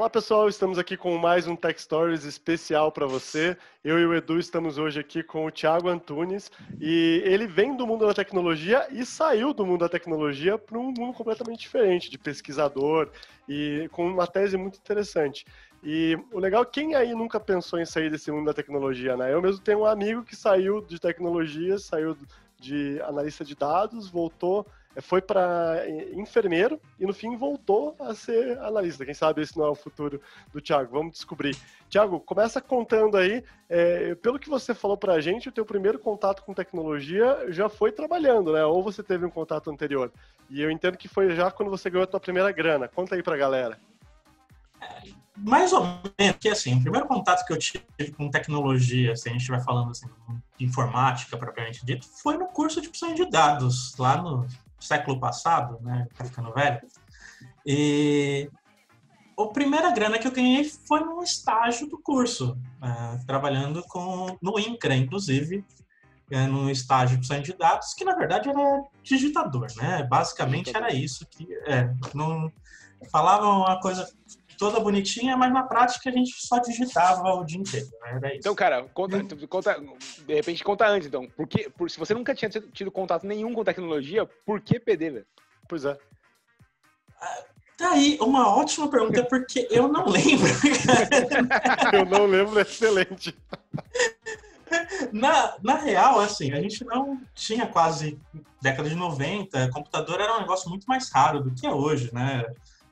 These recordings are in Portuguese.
Fala pessoal, estamos aqui com mais um Tech Stories especial para você. Eu e o Edu estamos hoje aqui com o Thiago Antunes e ele vem do mundo da tecnologia e saiu do mundo da tecnologia para um mundo completamente diferente, de pesquisador e com uma tese muito interessante. E o legal, quem aí nunca pensou em sair desse mundo da tecnologia, né? Eu mesmo tenho um amigo que saiu de tecnologia, saiu de analista de dados, voltou, foi para enfermeiro e no fim voltou a ser analista. Quem sabe esse não é o futuro do Thiago, vamos descobrir. Thiago, começa contando aí, pelo que você falou para a gente, o teu primeiro contato com tecnologia já foi trabalhando, né? Ou você teve um contato anterior? E eu entendo que foi já quando você ganhou a tua primeira grana. Conta aí para a galera. Mais ou menos, porque assim, o primeiro contato que eu tive com tecnologia, se a gente vai falando assim, de informática propriamente dito, foi no curso de ciência de dados, lá no século passado, né, ficando velho. E a primeira grana que eu ganhei foi num estágio do curso, trabalhando no INCRA, inclusive, num estágio de ciência de dados, que na verdade era digitador, né? Basicamente era isso, que não falava uma coisa toda bonitinha, mas na prática a gente só digitava o dia inteiro, né? Era isso. Então, cara, conta, de repente conta antes, então. Se você nunca tinha tido contato nenhum com tecnologia, por que PD, velho? Pois é. Daí, uma ótima pergunta, porque eu não lembro. Eu não lembro, é excelente. Na real, assim, a gente não tinha quase década de 90, computador era um negócio muito mais raro do que é hoje, né?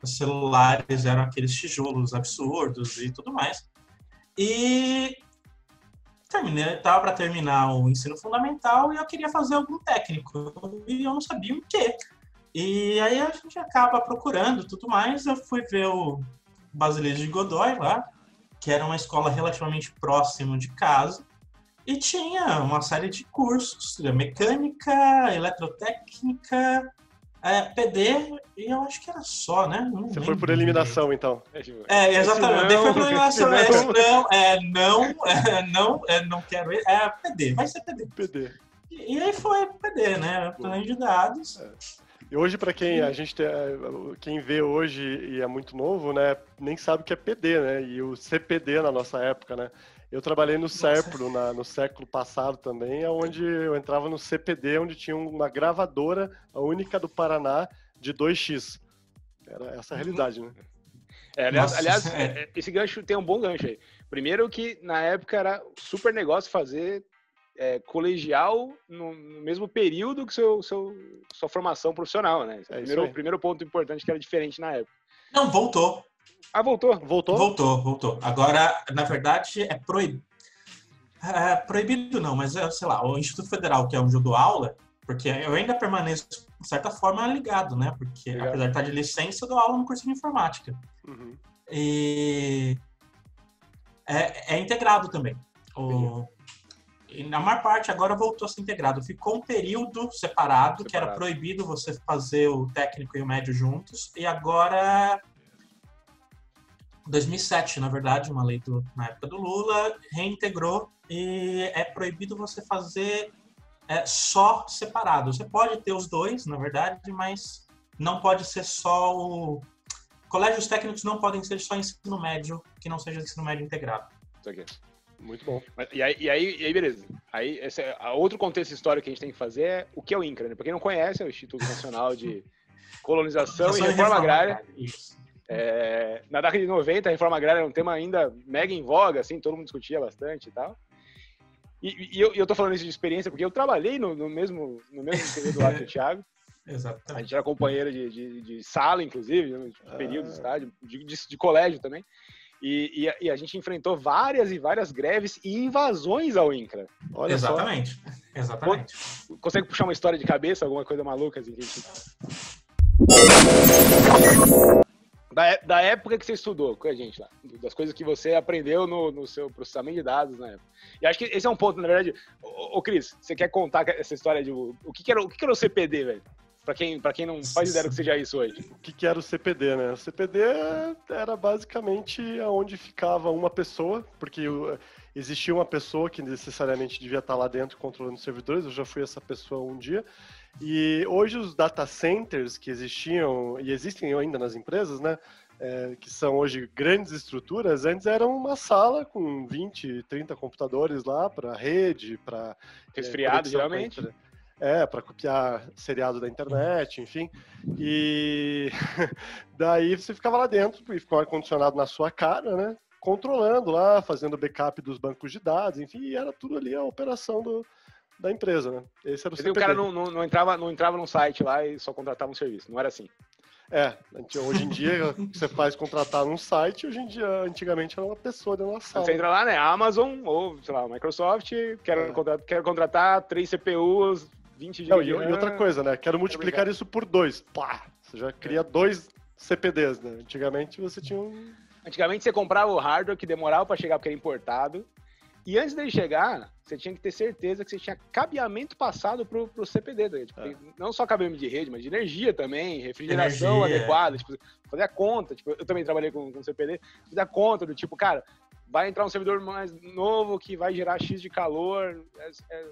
Os celulares eram aqueles tijolos absurdos e tudo mais. E estava para terminar o ensino fundamental e eu queria fazer algum técnico. E eu não sabia o quê. E aí a gente acaba procurando tudo mais. Eu fui ver o Basileia de Godoy lá, que era uma escola relativamente próxima de casa. E tinha uma série de cursos, mecânica, eletrotécnica, PD, e eu acho que era só, né? Você foi por eliminação, então. Exatamente. Eu fui por eliminação. Não quero. PD, vai ser PD. E aí foi PD, né? Plano de dados. E hoje, para quem quem vê hoje e é muito novo, né, nem sabe o que é PD, né? E o CPD na nossa época, né? Eu trabalhei no Serpro no século passado também, onde eu entrava no CPD, onde tinha uma gravadora, a única do Paraná, de 2x. Era essa a realidade, né? Aliás, esse gancho tem um bom gancho aí. Primeiro que, na época, era super negócio fazer colegial no mesmo período que sua formação profissional, né? Primeiro ponto importante que era diferente na época. Não, voltou. Ah, voltou? Voltou. Agora, na verdade, é proibido. Proibido não, mas sei lá, o Instituto Federal, que é onde eu dou aula, porque eu ainda permaneço, de certa forma, ligado, né? Porque, apesar de estar de licença, eu dou aula no curso de informática. Uhum. E é integrado também. E na maior parte agora voltou a ser integrado. Ficou um período separado, que era proibido você fazer o técnico e o médio juntos, e agora... 2007, na verdade, uma lei na época do Lula, reintegrou e é proibido você fazer só separado. Você pode ter os dois, na verdade, mas não pode ser só o... Colégios técnicos não podem ser só ensino médio, que não seja ensino médio integrado. Isso aqui. Muito bom. E aí, beleza. Aí, outro contexto histórico que a gente tem que fazer é o que é o INCRA, né? Pra quem não conhece, é o Instituto Nacional de Colonização e Reforma Agrária. Isso. Na década de 90, a reforma agrária era um tema ainda mega em voga, assim, todo mundo discutia bastante e tal. E eu tô falando isso de experiência porque eu trabalhei no mesmo período lá que o Thiago. Exatamente. A gente era companheiro de sala, inclusive, de período, estágio, de colégio também. E a gente enfrentou várias e várias greves e invasões ao INCRA. Olha Exatamente. Consegue puxar uma história de cabeça, alguma coisa maluca assim que a gente... Da época que você estudou com a gente lá, das coisas que você aprendeu no seu processamento de dados na época. E acho que esse é um ponto, na verdade. Ô Cris, você quer contar essa história de o que era o CPD, velho? Pra quem não faz ideia do que seja isso hoje. O que era o CPD, né? O CPD era basicamente onde ficava uma pessoa, porque existia uma pessoa que necessariamente devia estar lá dentro controlando os servidores, eu já fui essa pessoa um dia. E hoje os data centers que existiam, e existem ainda nas empresas, né? que são hoje grandes estruturas, antes eram uma sala com 20, 30 computadores lá para rede, para resfriado, geralmente. Para copiar seriado da internet, enfim. E daí você ficava lá dentro e ficou ar-condicionado na sua cara, né? Controlando lá, fazendo backup dos bancos de dados, enfim, e era tudo ali a operação da empresa, né? Esse era o CPD. O cara não entrava num site lá e só contratava um serviço, não era assim. Hoje em dia você faz contratar num site, antigamente era uma pessoa dentro da sala. Você entra lá, né? Amazon ou, sei lá, Microsoft, quero contratar 3 CPUs, 20 GB. E outra coisa, né? Quero multiplicar isso por 2. Pá! Você já cria 2 CPDs, né? Antigamente você tinha Antigamente você comprava o hardware que demorava para chegar porque era importado. E antes dele chegar, você tinha que ter certeza que você tinha cabeamento passado pro CPD. Né? Tipo, não só cabeamento de rede, mas de energia também, refrigeração adequada. Tipo, fazer a conta. Tipo, eu também trabalhei com CPD. Fazer a conta do tipo, cara, vai entrar um servidor mais novo que vai gerar X de calor,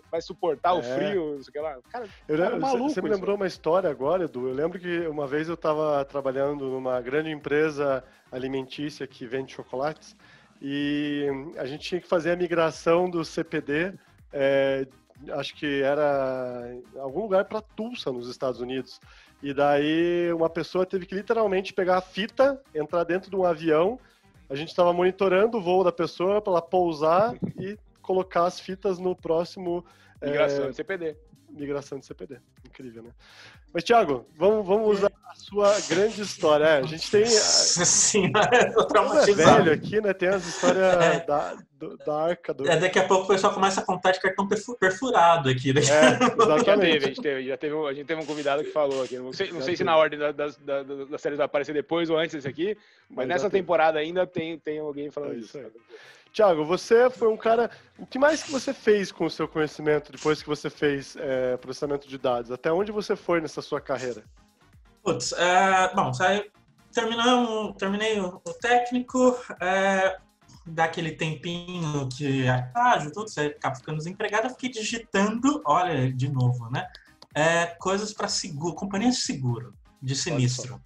vai suportar o frio, não sei o que lá. Cara, maluco. Você me lembrou uma história agora, Edu. Eu lembro que uma vez eu estava trabalhando numa grande empresa alimentícia que vende chocolates. E a gente tinha que fazer a migração do CPD, acho que era em algum lugar para Tulsa, nos Estados Unidos. E daí uma pessoa teve que literalmente pegar a fita, entrar dentro de um avião. A gente estava monitorando o voo da pessoa para ela pousar e colocar as fitas no próximo... Migração de CPD. Migração de CPD. Incrível, né? Mas, Thiago, vamos usar a sua grande história. A gente tem... Sim, eu tô traumatizado. Velho aqui, né? Tem as histórias da arca do... Daqui a pouco o pessoal começa a contar de cartão perfurado aqui. Né? Exatamente. A gente teve um convidado que falou aqui. Não sei se na ordem da série vai aparecer depois ou antes desse aqui, mas nessa temporada ainda tem alguém falando isso. Thiago, você foi um cara... O que mais que você fez com o seu conhecimento depois que você fez processamento de dados? Até onde você foi nessa sua carreira? Putz, terminei o técnico, daquele tempinho que tudo, você acaba ficando desempregado, eu fiquei digitando, olha, de novo, né? Coisas para seguro, companhia de seguro, de sinistro.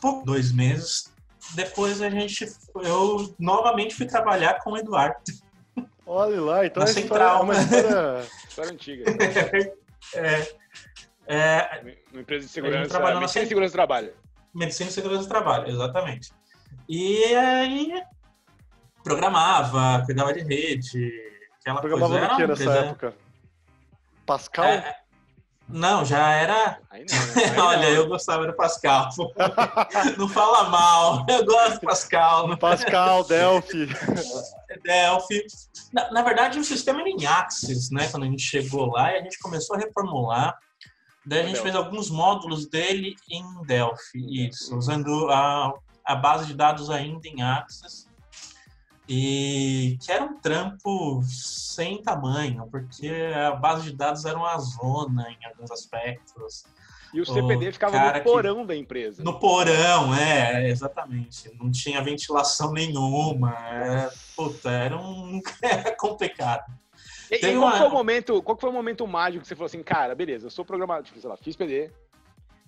Por 2 meses... Depois eu novamente fui trabalhar com o Eduardo. Olha lá, então na Central. É uma história antiga. Uma empresa de segurança. Medicina e segurança do trabalho. Medicina e segurança do trabalho, exatamente. E aí programava, cuidava de rede, aquela programava coisa. Programava o que nessa época? Pascal? Não, já era... Aí não, né? Olha, eu gostava do Pascal. Não fala mal. Eu gosto do Pascal. Pascal, Delphi. Delphi. Na verdade, o sistema era em Axis, né? Quando a gente chegou lá e a gente começou a reformular. Daí a gente fez alguns módulos dele em Delphi. Isso, usando a base de dados ainda em Axis. E que era um trampo sem tamanho, porque a base de dados era uma zona em alguns aspectos. E o CPD ficava no porão da empresa. No porão, exatamente. Não tinha ventilação nenhuma. Era complicado. E qual foi o momento mágico que você falou assim, cara, beleza, eu sou programador, tipo, sei lá, fiz PD.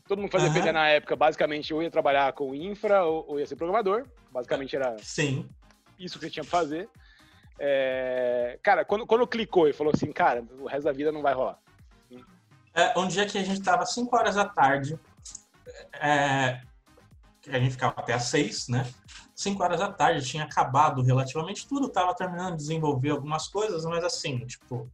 Todo mundo fazia PD na época, basicamente, ou ia trabalhar com infra ou ia ser programador. Basicamente era... Sim. Isso que você tinha que fazer. Cara, quando clicou e falou assim, cara, o resto da vida não vai rolar. Um dia que a gente tava 5 horas da tarde, a gente ficava até às 6, né? 5 horas da tarde, tinha acabado relativamente tudo, tava terminando de desenvolver algumas coisas, mas assim, tipo,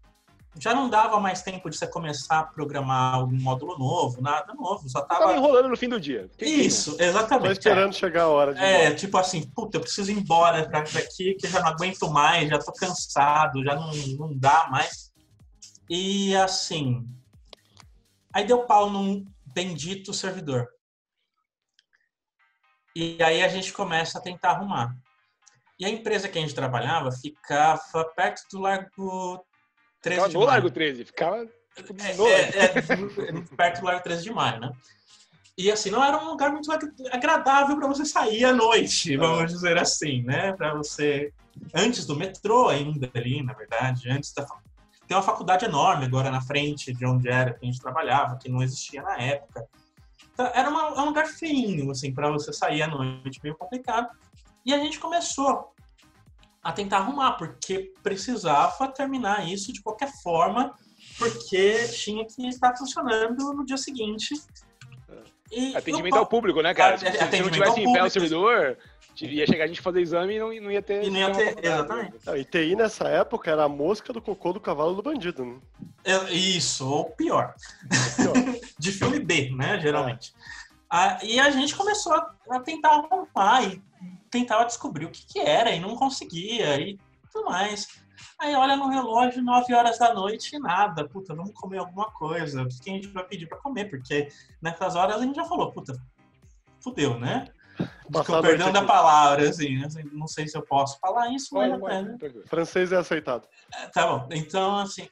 já não dava mais tempo de você começar a programar algum módulo novo, nada novo, só tava enrolando no fim do dia. Isso, exatamente. Tô esperando chegar a hora de tipo assim, puta, eu preciso ir embora daqui, que eu já não aguento mais, já tô cansado, já não dá mais. E assim, aí deu pau num bendito servidor. E aí a gente começa a tentar arrumar. E a empresa que a gente trabalhava ficava perto do Largo 13 de Maio. Largo 13, ficava perto do Largo 13 de Maio, né? E assim, não era um lugar muito agradável para você sair à noite, vamos dizer assim, né? Para você... Antes do metrô ainda ali, na verdade, tem uma faculdade enorme agora na frente de onde era que a gente trabalhava, que não existia na época. Então, era um lugar feinho, assim, para você sair à noite, meio complicado. E a gente começou a tentar arrumar, porque precisava terminar isso de qualquer forma, porque tinha que estar funcionando no dia seguinte. E atendimento ao público, né, cara? Se não tivesse em pé o servidor, ia chegar a gente fazer exame e não ia ter... E não ia ter, exatamente. E TI nessa época era a mosca do cocô do cavalo do bandido, né? Isso, ou pior. De filme B, né, geralmente. E a gente começou a tentar arrumar e tentava descobrir o que era e não conseguia e tudo mais. Aí olha no relógio, 9 horas da noite e nada. Puta, vamos comer alguma coisa. O que a gente vai pedir pra comer? Porque nessas horas a gente já falou, puta, fudeu, né? Perdão da palavra, assim, não sei se eu posso falar isso, mas... Francês é aceitado. Tá bom, então, assim...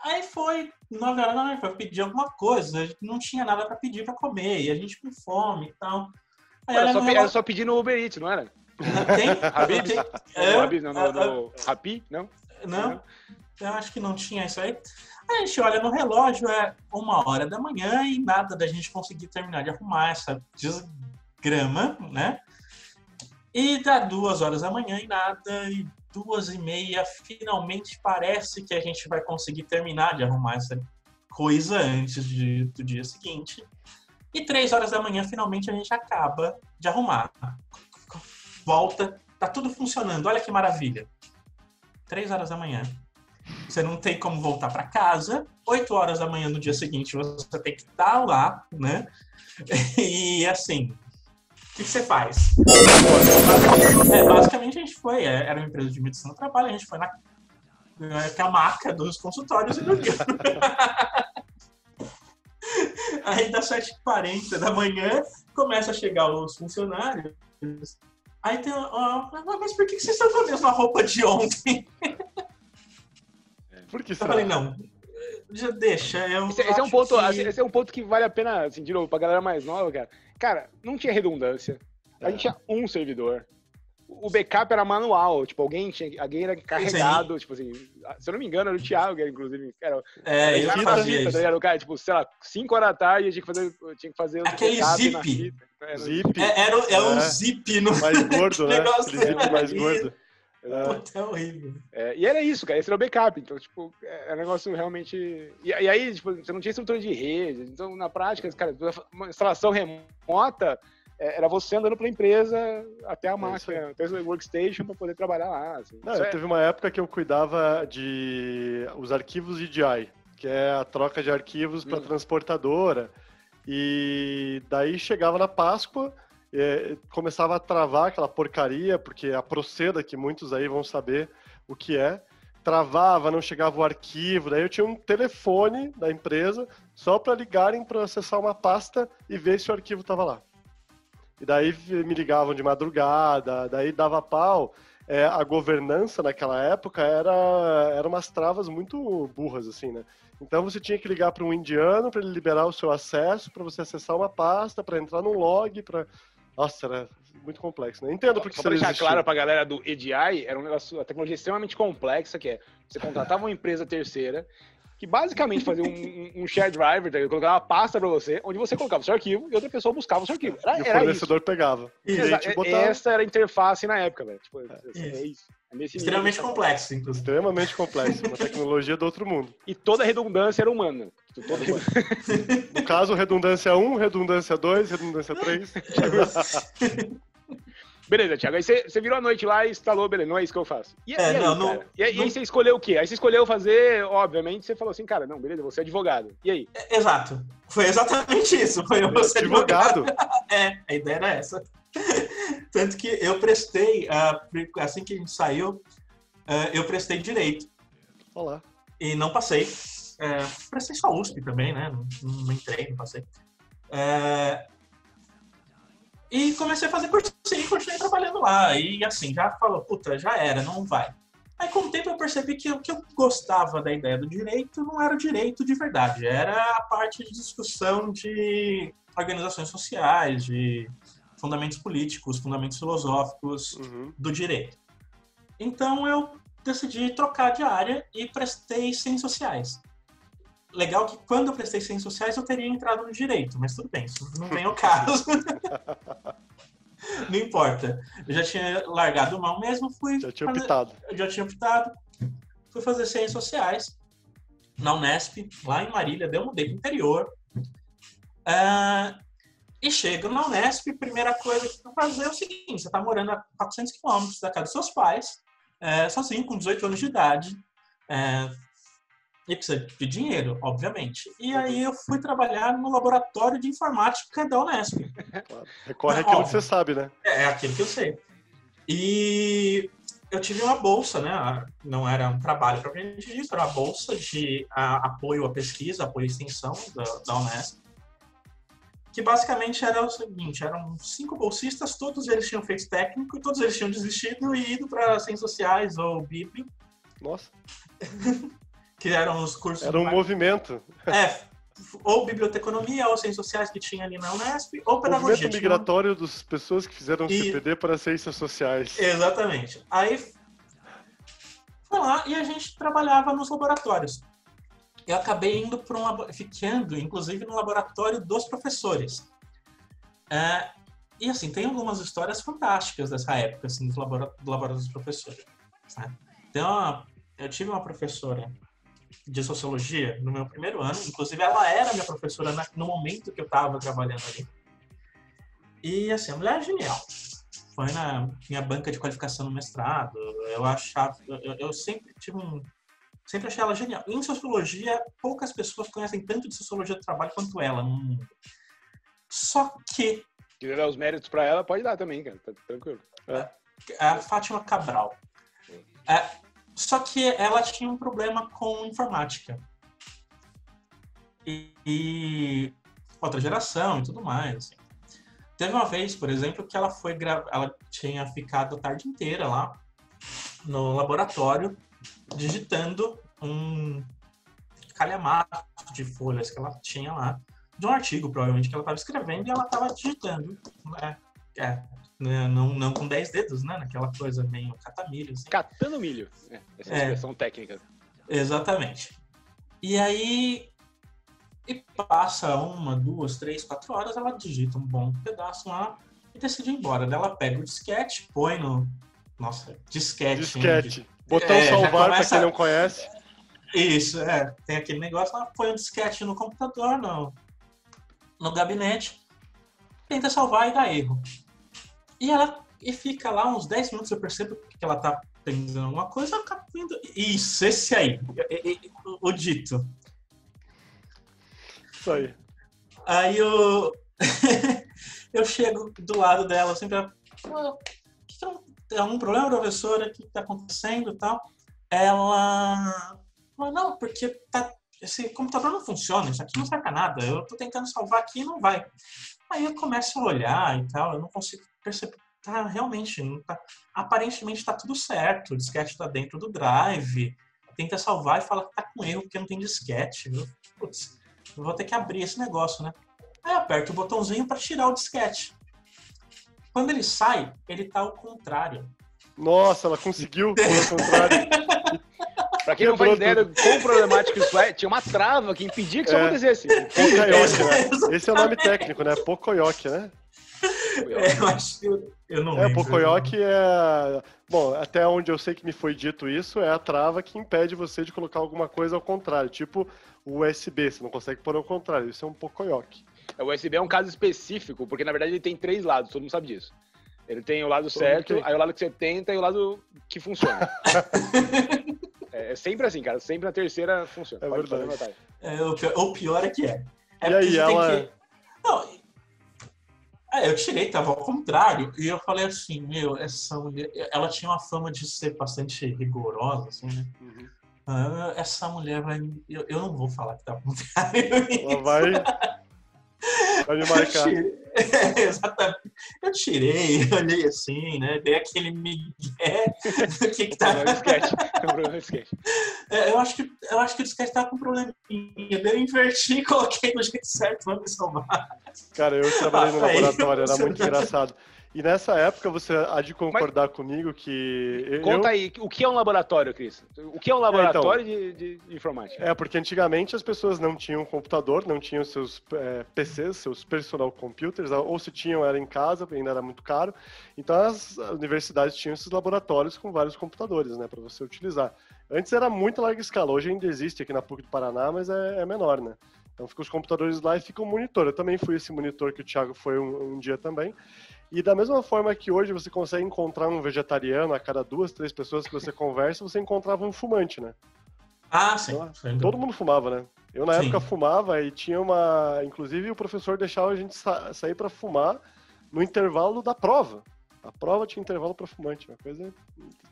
Aí foi 9 horas da noite, foi pedir alguma coisa. A gente não tinha nada pra pedir pra comer. E a gente com fome e tal. Aí, era só pedir no Uber Eats, não era? Tem? Habib? No Rappi? Não? Não? Eu acho que não tinha isso aí. Aí a gente olha no relógio, é 1h da manhã e nada da gente conseguir terminar de arrumar essa desgrama, né? E dá 2 horas da manhã e nada, e 2h30, finalmente parece que a gente vai conseguir terminar de arrumar essa coisa antes do dia seguinte. E 3 horas da manhã, finalmente, a gente acaba de arrumar. Volta, tá tudo funcionando, olha que maravilha. 3 horas da manhã. Você não tem como voltar para casa. 8 horas da manhã no dia seguinte, você tem que estar lá, né? E assim, o que você faz? Basicamente, a gente foi, era uma empresa de medicina do trabalho, a gente foi na maca dos consultórios e dormiu. Aí, das 7h40 da manhã, começa a chegar os funcionários. Aí tem mas por que vocês estão com a mesma roupa de ontem? Por que eu falei, não, já deixa. Esse é um ponto que vale a pena, assim, de novo, pra galera mais nova, cara. Cara, não tinha redundância. A gente tinha um servidor. O backup era manual, tipo, alguém era carregado, tipo assim, se eu não me engano, era o Thiago, que era, inclusive, eu fazia isso. Era o cara, tipo, sei lá, 5 horas da tarde, tinha que fazer aquele zip. Era um zip no mais gordo, né? Negócio zip mais gordo. É horrível. E era isso, cara, esse era o backup, então, tipo, é um negócio realmente... E aí, tipo, você não tinha estrutura de rede, então, na prática, cara, uma instalação remota... Era você andando pela empresa até a máquina, até o workstation para poder trabalhar lá. Assim. Teve uma época que eu cuidava de os arquivos EDI, que é a troca de arquivos para transportadora. E daí chegava na Páscoa, começava a travar aquela porcaria, porque a Proceda, que muitos aí vão saber o que é, travava, não chegava o arquivo. Daí eu tinha um telefone da empresa só para ligarem para acessar uma pasta e ver se o arquivo estava lá. E daí me ligavam de madrugada, daí dava pau. A governança naquela época era umas travas muito burras, assim, né? Então você tinha que ligar para um indiano para ele liberar o seu acesso, para você acessar uma pasta, para entrar num log, para... Nossa, era muito complexo, né? Entendo porque só para deixar claro para a galera do EDI, era um negócio, a tecnologia extremamente complexa, que você contratava uma empresa terceira, que basicamente fazia um shared driver, tá? Colocava uma pasta para você, onde você colocava o seu arquivo e outra pessoa buscava o seu arquivo. E o fornecedor pegava. Essa era a interface na época, velho. Tipo, é isso. Extremamente complexo, inclusive. Extremamente complexo. Uma tecnologia do outro mundo. E toda a redundância era humana. No caso, redundância 1, redundância 2, redundância 3. Beleza, Thiago. Aí você virou a noite lá e instalou, beleza, não é isso que eu faço. E aí você escolheu o quê? Aí você escolheu fazer, obviamente, você falou assim, cara, não, beleza, você é advogado. E aí? Exato. Foi exatamente isso. Foi eu ser advogado. A ideia era essa. Tanto que eu prestei, assim que a gente saiu, eu prestei direito. Olá. E não passei. Prestei só USP também, né? Não entrei, não passei. E comecei a fazer cursinho e continuei trabalhando lá. E assim, já falou, puta, já era, não vai. Aí com o tempo eu percebi que o que eu gostava da ideia do direito não era o direito de verdade. Era a parte de discussão de organizações sociais, de fundamentos políticos, fundamentos filosóficos do direito. Então eu decidi trocar de área e prestei ciências sociais. legal que quando eu prestei Ciências Sociais eu teria entrado no Direito, mas tudo bem, isso não vem ao caso. Não importa. Eu já tinha largado mão mesmo, Já tinha optado. Eu já tinha optado. Fui fazer Ciências Sociais na Unesp, lá em Marília, daí eu mudei pro interior. E chego na Unesp, primeira coisa que eu fazer é o seguinte, você tá morando a 400 quilômetros da casa dos seus pais, sozinho, com 18 anos de idade, e precisa de dinheiro, obviamente. E aí eu fui trabalhar no laboratório de informática da Unesp. Claro. Recorre àquilo que você sabe, né? É aquilo que eu sei. E eu tive uma bolsa, né? Não era um trabalho propriamente dito, era uma bolsa de apoio à pesquisa, apoio à extensão da Unesp. Que basicamente era o seguinte, eram 5 bolsistas, todos eles tinham feito técnico, todos eles tinham desistido e ido para Ciências Sociais ou Bíblia. Nossa. Que eram os cursos... Era um movimento. Ou biblioteconomia, ou Ciências Sociais que tinha ali na Unesp, ou pedagogia. Movimento migratório das pessoas que fizeram CPD para Ciências Sociais. Exatamente. Aí foi lá e a gente trabalhava nos laboratórios. Eu acabei indo ficando, inclusive, no laboratório dos professores. E, assim, tem algumas histórias fantásticas dessa época, assim, do laboratório dos professores. Né? Então, eu tive uma professora de Sociologia no meu primeiro ano, inclusive ela era minha professora no momento que eu estava trabalhando ali. E, assim, a mulher é genial. Foi na minha banca de qualificação no mestrado. Eu sempre tive Sempre achei ela genial. Em sociologia, poucas pessoas conhecem tanto de sociologia do trabalho quanto ela no mundo. Só que... Quiser dar os méritos pra ela, pode dar também, cara. Tá tranquilo. A Fátima Cabral. Só que ela tinha um problema com informática. E outra geração e tudo mais. Assim. Teve uma vez, por exemplo, que ela tinha ficado a tarde inteira lá no laboratório digitando um calhamaço de folhas que ela tinha lá, de um artigo, provavelmente, que ela estava escrevendo, e ela estava digitando. Não com 10 dedos, né? Naquela coisa meio catamilho. Assim. Catando milho. Essa expressão técnica. Exatamente. E aí, passa 1, 2, 3, 4 horas, ela digita um bom pedaço lá e decide ir embora. Daí ela pega o disquete, põe no... Nossa, disquete. Botão salvar, para quem não conhece. Isso, tem aquele negócio lá, põe um disquete no computador, no gabinete, tenta salvar e dá erro. E fica lá uns 10 minutos, eu percebo que ela tá pensando alguma coisa, ela acaba vendo... Isso, esse aí, o dito. Isso aí. Aí eu chego do lado dela, sempre... Tem algum problema, professora? O que está acontecendo e tal? Ela falou, não, porque esse computador não funciona, isso aqui não serve para nada, eu estou tentando salvar aqui e não vai. Aí eu começo a olhar e tal, eu não consigo perceber, realmente, aparentemente está tudo certo, o disquete está dentro do drive, tenta salvar e fala que está com erro porque não tem disquete. Putz, eu vou ter que abrir esse negócio, né? Aí eu aperto o botãozinho para tirar o disquete. Quando ele sai, ele tá ao contrário. Nossa, ela conseguiu pôr ao contrário. Pra quem não faz ideia do quão problemático isso é, tinha uma trava que impedia que isso acontecesse. Pocoyoke, né? Esse é o nome técnico, né? Pocoyoke, né? Eu acho que eu não lembro. Pocoyoke é... Bom, até onde eu sei que me foi dito isso, é a trava que impede você de colocar alguma coisa ao contrário. Tipo o USB, você não consegue pôr ao contrário. Isso é um Pocoyoke. O USB é um caso específico, porque na verdade ele tem 3 lados, todo mundo sabe disso. Ele tem o lado certo, aí o lado que você tenta e o lado que funciona. É sempre assim, cara. Sempre na terceira funciona. É Pode verdade. O pior é que é. E aí, ela... Não, eu tirei, tava ao contrário, e eu falei assim, essa mulher... Ela tinha uma fama de ser bastante rigorosa, assim, né? Uhum. Essa mulher vai... Eu não vou falar que tá ao contrário. Ela vai me marcar. Exatamente. Eu tirei, olhei assim, né? Dei aquele migué do que tá... problema sketch. Eu acho que o disquete tava com um probleminha. Eu inverti e coloquei no jeito certo pra me salvar. Cara, eu trabalhei no laboratório, era muito engraçado. E nessa época você há de concordar comigo que... Conta aí, o que é um laboratório, Cris? O que é um laboratório de informática? Porque antigamente as pessoas não tinham computador, não tinham seus PCs, seus personal computers, ou se tinham era em casa, ainda era muito caro. Então as universidades tinham esses laboratórios com vários computadores, né, para você utilizar. Antes era muito larga escala, hoje ainda existe aqui na PUC do Paraná, mas é menor, né? Então ficam os computadores lá e fica o monitor. Eu também fui esse monitor que o Thiago foi um dia também. E da mesma forma que hoje você consegue encontrar um vegetariano a cada 2, 3 pessoas que você conversa, você encontrava um fumante, né? Ah, sim. Então, todo mundo fumava, né? Eu na época fumava e tinha uma... Inclusive o professor deixava a gente sair para fumar no intervalo da prova. A prova tinha intervalo para fumante, uma coisa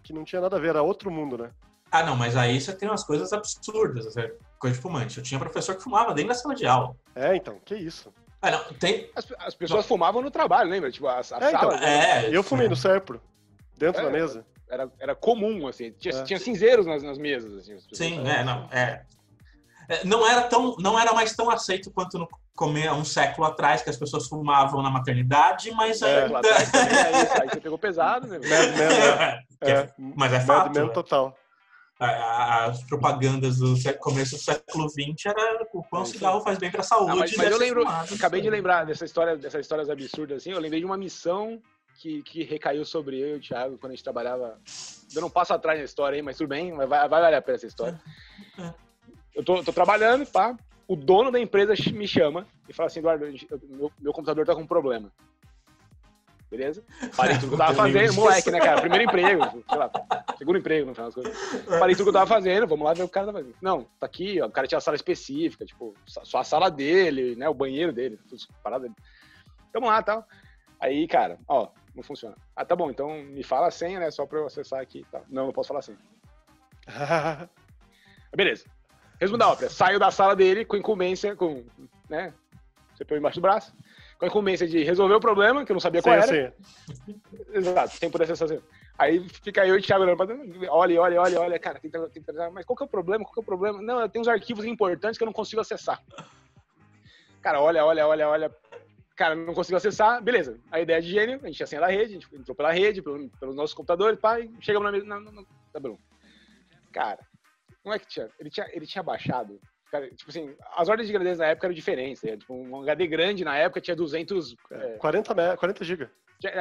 que não tinha nada a ver, era outro mundo, né? Ah, não, mas aí você tem umas coisas absurdas, coisa de fumante. Eu tinha professor que fumava dentro da sala de aula. Então, que isso? Ah, não, tem... As pessoas fumavam no trabalho, lembra? Tipo, a sala... Então, eu fumei no Serpro, dentro da mesa. Era comum, assim. Tinha cinzeiros nas mesas, assim. Sim, não era mais tão aceito quanto no comer um século atrás, que as pessoas fumavam na maternidade, mas ainda... Aí você pegou pesado, né? Mas é fato. Mad Men total. As propagandas do começo do século XX era o quão cigarro faz bem para a saúde. Mas eu lembro, acabei de lembrar dessas histórias absurdas assim. Eu lembrei de uma missão que recaiu sobre eu e o Thiago quando a gente trabalhava. Dando um passo atrás na história aí, mas tudo bem, vai valer a pena essa história. Eu tô trabalhando, pá. O dono da empresa me chama e fala assim: Eduardo, meu computador tá com um problema. Beleza? Parei tudo que eu tava fazendo, moleque, né, cara? Primeiro emprego, sei lá, segundo emprego, no final das coisas. Parei tudo que eu tava fazendo, vamos lá ver o que o cara tá fazendo. Não, tá aqui, ó, o cara tinha a sala específica, tipo, só a sala dele, né, o banheiro dele, tudo parado dele. Vamos lá, tal. Aí, cara, ó, não funciona. Ah, tá bom, então me fala a senha, né, só pra eu acessar aqui, tá? Não posso falar a senha. Beleza. Resumo da ópera, saio da sala dele com incumbência, né, CPU embaixo do braço, com a incumbência de resolver o problema, que eu não sabia qual era. Exato, sem poder acessar. Aí fica eu e o Thiago olhando, olha, cara, mas qual que é o problema? Não, eu tenho uns arquivos importantes que eu não consigo acessar. Cara, olha, cara, não consigo acessar, beleza. A ideia de gênio, a gente tinha a senha da rede, a gente entrou pela rede, pelos nossos computadores, pá, e chegamos na tabelão. Cara, não é que ele tinha baixado. Cara, tipo assim, as ordens de grandeza na época eram diferentes. Né? Tipo, um HD grande na época tinha 200... 40 GB.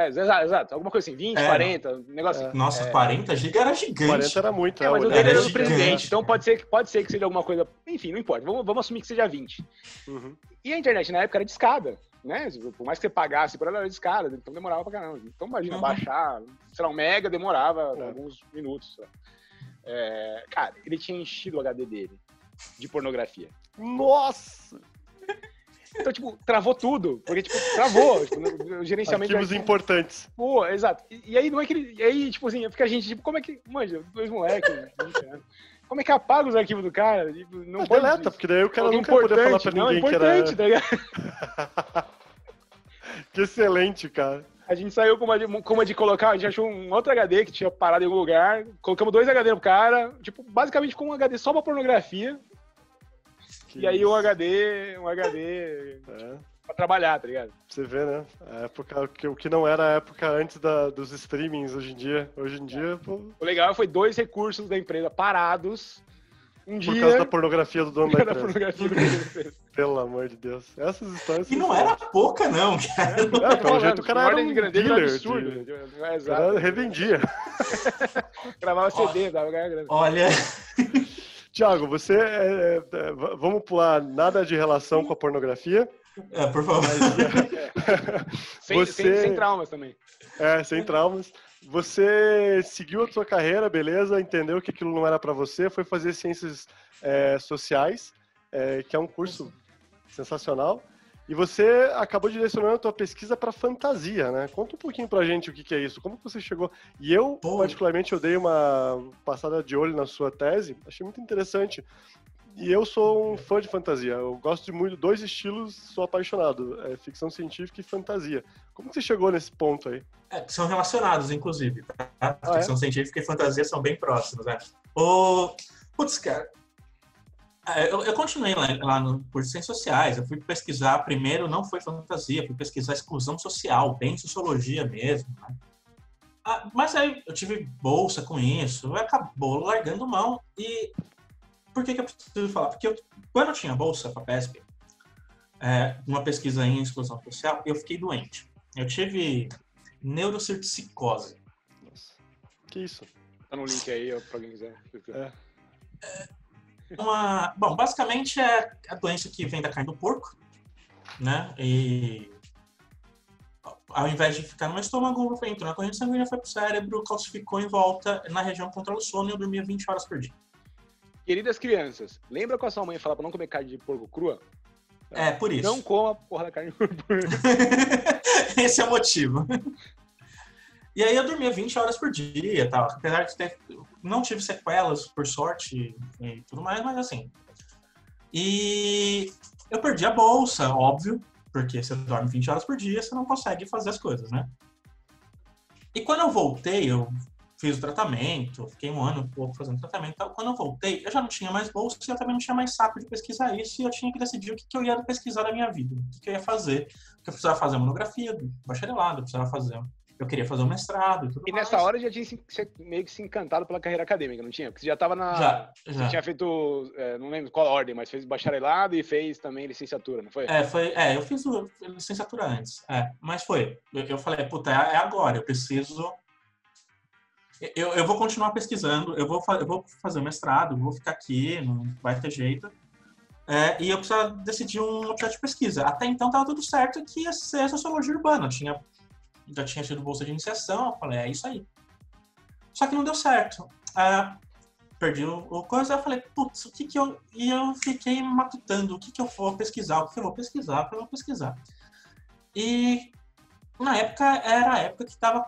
Exato. Alguma coisa assim, 20, 40, um negócio assim. Nossa, 40 GB era gigante. 40 era muito. Mas o dele era do presidente, então pode ser que seja alguma coisa... Enfim, não importa. Vamos assumir que seja 20. Uhum. E a internet na época era de escada, né? Por mais que você pagasse por ela, era de escada, então demorava pra caramba. Então imagina, baixar, sei lá, 1 mega demorava alguns minutos. Cara, ele tinha enchido o HD dele de pornografia. Nossa! Então, tipo, travou tudo. Porque, tipo, travou. Tipo, o gerenciamento... Arquivos importantes. Pô, exato. E aí, não é que ele... E aí, tipo assim, fica a gente, tipo, como é que... Manja, 2 moleques, 20 anos. Como é que apaga os arquivos do cara? Tipo, não pode... Deleta, porque daí o cara nunca vai poder falar pra ninguém que era... Tá ligado? Que excelente, cara. A gente saiu com uma de colocar... A gente achou um outro HD que tinha parado em algum lugar. Colocamos 2 HD no cara. Tipo, basicamente com um HD só pra pornografia. E aí um HD pra trabalhar, tá ligado? Você vê, né? A época, o que não era a época antes dos streamings hoje em dia. Hoje em dia, pô... O legal foi 2 recursos da empresa parados por causa da pornografia do dono da empresa. Pelo amor de Deus. Essas histórias... E não era pouca, não, cara. Pelo jeito o cara era um dealer. Absurdo. O cara revendia. Gravava CD, dava grana. Olha... Thiago, você... vamos pular nada de relação com a pornografia. Por favor. Sem traumas também. Sem traumas. Você seguiu a sua carreira, beleza, entendeu que aquilo não era para você, foi fazer ciências sociais, que é um curso sensacional, e você acabou direcionando a tua pesquisa para fantasia, né? Conta um pouquinho pra gente o que é isso, como que você chegou... E eu, particularmente, eu dei uma passada de olho na sua tese, achei muito interessante. E eu sou um fã de fantasia, eu gosto de muito, 2 estilos, sou apaixonado, ficção científica e fantasia. Como que você chegou nesse ponto aí? São relacionados, inclusive, tá? Ficção científica e fantasia são bem próximos, né? Putz, cara, Eu continuei lá no curso de Ciências Sociais. Eu fui pesquisar primeiro, não foi fantasia, fui pesquisar exclusão social, bem sociologia mesmo, né? Mas aí eu tive bolsa com isso, acabou largando mão. E por que eu preciso falar? Porque quando eu tinha bolsa para a PESP, uma pesquisa em exclusão social, eu fiquei doente. Eu tive neurocirticose. Nossa. Que isso? Tá no link aí, pra alguém quiser. Bom, basicamente é a doença que vem da carne do porco, né? E ao invés de ficar no estômago, entrou na corrente sanguínea, foi pro cérebro, calcificou em volta na região que controla o sono e eu dormia 20 horas por dia. Queridas crianças, lembra com a sua mãe falar pra não comer carne de porco crua? Por isso. Não coma a porra da carne de porco. Esse é o motivo. E aí eu dormia 20 horas por dia, tal. Apesar de não tive sequelas, por sorte, e tudo mais, mas assim. E eu perdi a bolsa, óbvio, porque você dorme 20 horas por dia, você não consegue fazer as coisas, né? E quando eu voltei, eu fiz o tratamento, fiquei um ano e pouco fazendo tratamento e tal. Quando eu voltei, eu já não tinha mais bolsa e eu também não tinha mais saco de pesquisar isso e eu tinha que decidir o que eu ia pesquisar da minha vida, o que eu ia fazer. Porque eu precisava fazer uma monografia, bacharelado, eu queria fazer um mestrado e tudo mais. E nessa hora já tinha meio que se encantado pela carreira acadêmica, não tinha? Porque você já estava Já. Você tinha feito, não lembro qual ordem, mas fez bacharelado e fez também licenciatura, não foi? Eu fiz licenciatura antes. Mas foi. Eu falei, puta, é agora, eu preciso... Eu vou continuar pesquisando, eu vou fazer mestrado, vou ficar aqui, não vai ter jeito. E eu precisava decidir um objeto de pesquisa. Até então estava tudo certo que ia ser sociologia urbana. Já tinha tido bolsa de iniciação, eu falei, é isso aí. Só que não deu certo. Perdi o coisa, eu falei, putz, o que eu... E eu fiquei matutando, o que eu vou pesquisar, o que eu vou pesquisar. E na época, era a época que estava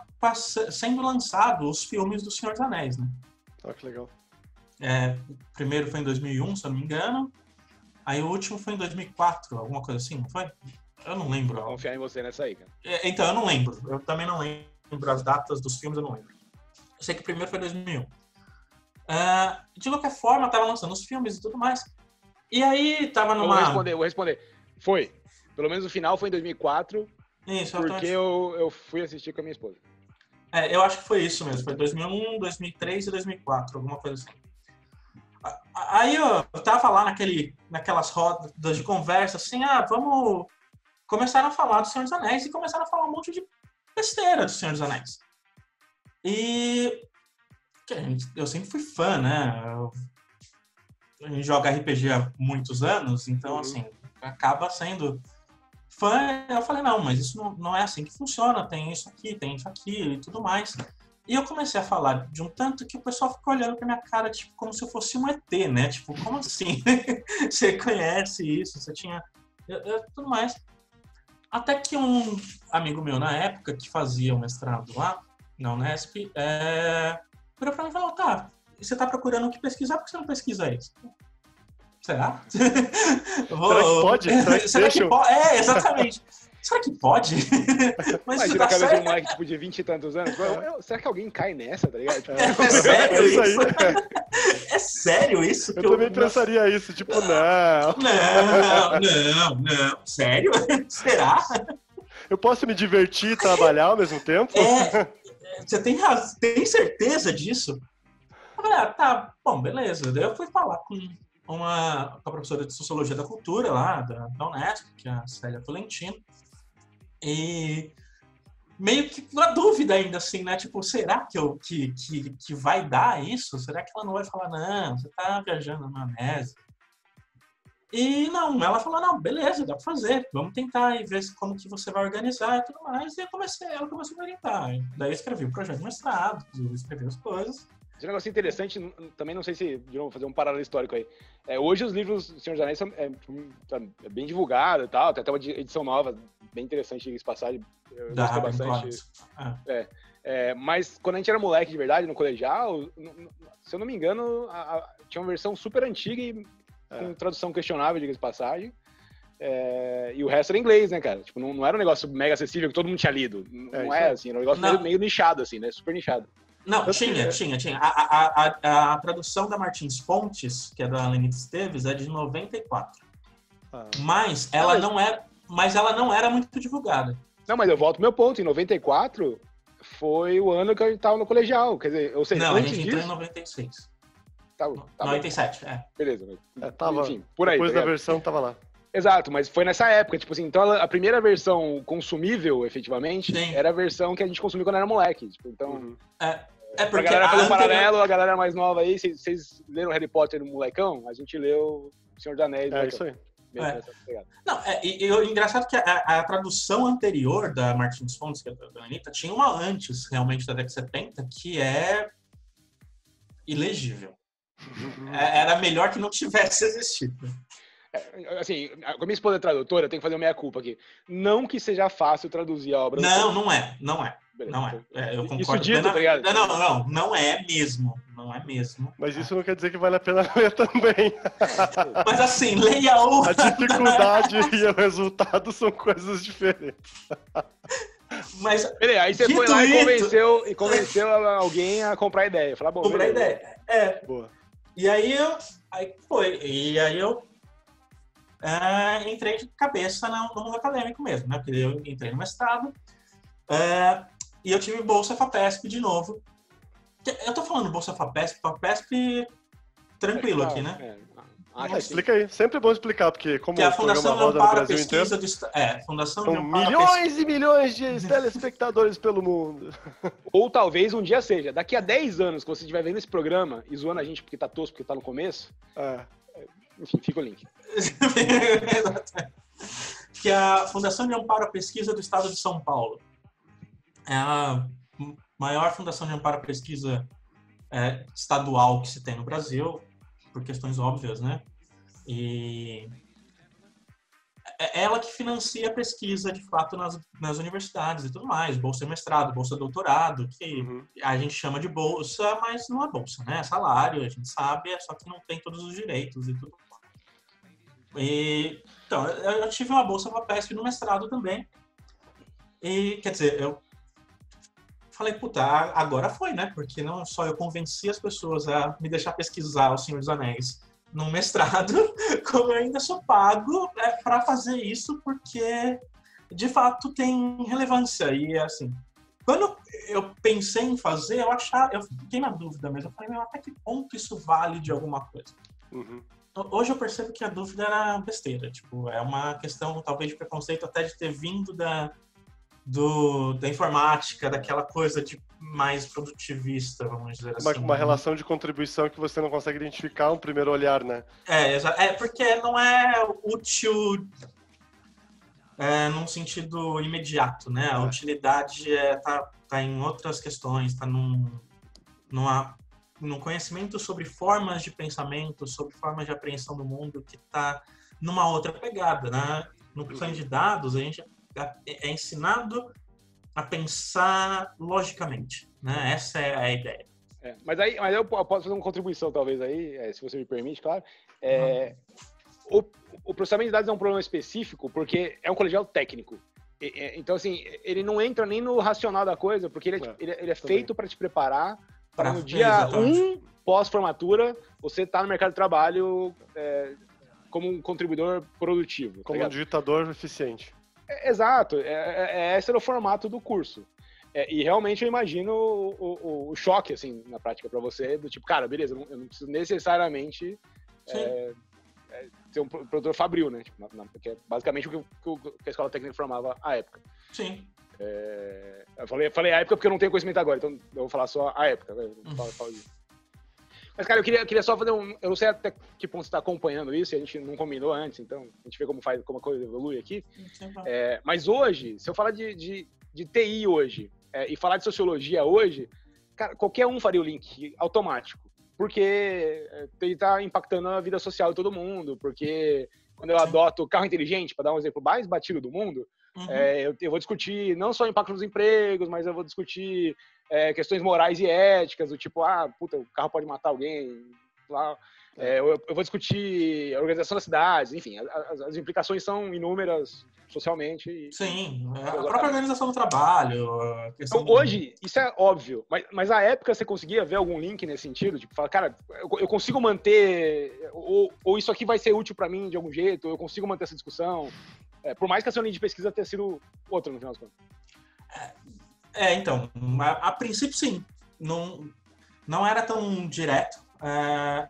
sendo lançado os filmes do Senhor dos Anéis, né? Que legal. O primeiro foi em 2001, se eu não me engano. Aí o último foi em 2004, alguma coisa assim, não foi? Eu não lembro. Vou confiar em você nessa aí, cara. Então, eu não lembro. Eu também não lembro as datas dos filmes, eu não lembro. Eu sei que o primeiro foi em 2001. De qualquer forma, tava lançando os filmes e tudo mais. E aí, tava numa... Vou responder. Foi. Pelo menos o final foi em 2004. Isso, porque eu fui assistir com a minha esposa. Eu acho que foi isso mesmo. Foi 2001, 2003 e 2004, alguma coisa assim. Aí eu tava lá naquelas rodas de conversa, assim, vamos... Começaram a falar do Senhor dos Anéis e começaram a falar um monte de besteira do Senhor dos Anéis. E eu sempre fui fã, né? A gente joga RPG há muitos anos, então, assim, acaba sendo fã. Eu falei, não, mas isso não é assim que funciona. Tem isso aqui, tem isso aqui e tudo mais. E eu comecei a falar de um tanto que o pessoal ficou olhando pra minha cara, tipo, como se eu fosse um ET, né? Tipo, como assim? Você conhece isso? Você tinha... tudo mais. Até que um amigo meu, na época, que fazia o mestrado lá, na Unesp, virou pra mim e falou, tá, você tá procurando o que pesquisar, por que você não pesquisa isso? Será? Será que pode? Será que pode? Exatamente. Será que pode? Mas imagina isso dá a cabeça certo? de um moleque tipo, de 20 e tantos anos. Será que alguém cai nessa, tá ligado? É sério isso isso? É sério isso? Eu também pensaria isso, tipo, não. Não. Sério? Será? Eu posso me divertir e trabalhar ao mesmo tempo? Você tem certeza disso? Eu falei, tá, bom, beleza. Daí eu fui falar com a professora de Sociologia da Cultura lá, da Unesp, que é a Célia Tolentino. E meio que uma dúvida ainda, assim, né? Tipo, será que vai dar isso? Será que ela não vai falar, não, você tá viajando na maionese? E não, ela falou, não, beleza, dá pra fazer, vamos tentar e ver como que você vai organizar e tudo mais. E ela começou a me orientar. Daí eu escrevi o projeto de mestrado, escrevi as coisas. Esse negócio interessante, também não sei se, de novo, fazer um paralelo histórico aí. Hoje os livros do Senhor dos Anéis são bem divulgados e tal, tem até uma edição nova, bem interessante, diga-se de passagem. Eu gostei bastante. Mas quando a gente era moleque de verdade, no colegial, se eu não me engano, tinha uma versão super antiga e com tradução questionável, diga-se de passagem. E o resto era inglês, né, cara? Tipo, não era um negócio mega acessível que todo mundo tinha lido. Não é assim, era um negócio meio nichado, assim, né? Super nichado. Não, tinha. A tradução da Martins Fontes, que é da Lenita Esteves, é de 94. Mas ela não era muito divulgada. Não, mas eu volto ao meu ponto. Em 94 foi o ano que a gente tava no colegial. Quer dizer, ou seja, não, antes a gente entrou disso... em 96. Tá 97, Beleza. Tava, enfim, por aí. depois da versão tava lá. Exato, mas foi nessa época, tipo assim, então a primeira versão consumível, efetivamente, Sim. era a versão que a gente consumia quando era moleque. Tipo, então, É porque a galera faz um paralelo, a galera mais nova aí, vocês leram Harry Potter no molecão? A gente leu Senhor dos Anéis. É isso aí. Não, e o engraçado é que a tradução anterior da Martins Fontes, que é da Anitta, tinha uma antes, realmente, da década de 70, que é ilegível. Era melhor que não tivesse existido. Assim, com a minha esposa é tradutora, eu tenho que fazer uma meia-culpa aqui. Não que seja fácil traduzir a obra. Não é. Beleza, Não é. Eu concordo. Isso dito, tá ligado? Não é mesmo. Não é mesmo. Mas isso não quer dizer que vale a pena ler também. Mas assim, leia o... A dificuldade e o resultado são coisas diferentes. Mas, aí você foi lá e convenceu alguém a comprar a ideia. Falar, bom, comprar a ideia. Boa. E aí eu entrei de cabeça no mundo acadêmico mesmo, né? Porque eu entrei no mestrado e eu tive bolsa FAPESP de novo. Eu tô falando bolsa FAPESP tranquilo aqui, né? Explica aí. Sempre é bom explicar, porque como que a Fundação roda no Brasil inteiro, Fundação são milhões e milhões de telespectadores pelo mundo. Ou talvez um dia seja, daqui a 10 anos que você estiver vendo esse programa e zoando a gente porque tá tosco, porque tá no começo, enfim, fica o link. Que a Fundação de Amparo à Pesquisa do Estado de São Paulo é a maior fundação de amparo à pesquisa estadual que se tem no Brasil, por questões óbvias, né? E é ela que financia a pesquisa, de fato, nas universidades e tudo mais. Bolsa mestrado, bolsa doutorado, que a gente chama de bolsa, mas não é bolsa, né? É salário, a gente sabe, só que não tem todos os direitos e tudo mais. Então, eu tive uma bolsa FAPESP no mestrado também. E, quer dizer, eu falei, puta, agora foi, né? Porque não só eu convenci as pessoas a me deixar pesquisar O Senhor dos Anéis no mestrado, como eu ainda sou pago para fazer isso, porque de fato tem relevância. E assim, quando eu pensei em fazer, eu fiquei na dúvida mesmo. Eu falei, até que ponto isso vale de alguma coisa? Hoje eu percebo que a dúvida era besteira. Tipo, é uma questão talvez de preconceito até de ter vindo da informática, daquela coisa de mais produtivista, vamos dizer assim. Uma relação de contribuição que você não consegue identificar um primeiro olhar, né? Porque não é útil num sentido imediato, né? A utilidade tá em outras questões, tá num conhecimento sobre formas de pensamento, sobre formas de apreensão do mundo que tá numa outra pegada, né? No plano de dados, a gente é ensinado a pensar logicamente, né? Essa é a ideia. Mas eu posso fazer uma contribuição, talvez, aí, se você me permite, claro. O processamento de dados é um problema específico porque é um colegial técnico. Então, assim, ele não entra nem no racional da coisa, porque ele é feito para te preparar para no dia 1, pós-formatura, você estar no mercado de trabalho como um contribuidor produtivo. Como um digitador eficiente. Exato, esse era o formato do curso. E realmente eu imagino o choque, assim, na prática para você, do tipo, cara, beleza, eu não preciso necessariamente ser um produtor fabril, né? Tipo, que é basicamente o que a escola técnica formava à época. Sim. Eu falei a época porque eu não tenho conhecimento agora, então eu vou falar só a época. Mas, cara, eu queria só fazer eu não sei até que ponto você está acompanhando isso, e a gente não combinou antes, então a gente vê como a coisa evolui aqui. Mas hoje, se eu falar de TI hoje e falar de sociologia hoje, cara, qualquer um faria o link automático, porque TI está impactando a vida social de todo mundo, porque quando eu adoto carro inteligente, para dar um exemplo mais batido do mundo, eu vou discutir não só o impacto nos empregos, mas eu vou discutir questões morais e éticas, do tipo, puta, o carro pode matar alguém. Eu vou discutir a organização das cidades, enfim, as implicações são inúmeras socialmente. Sim, a própria organização do trabalho. Então, hoje, isso é óbvio, mas na época você conseguia ver algum link nesse sentido? Tipo, falar, cara, eu consigo manter, ou isso aqui vai ser útil para mim de algum jeito, eu consigo manter essa discussão, por mais que a sua linha de pesquisa tenha sido outra no final das contas. Então, a princípio sim, não era tão direto,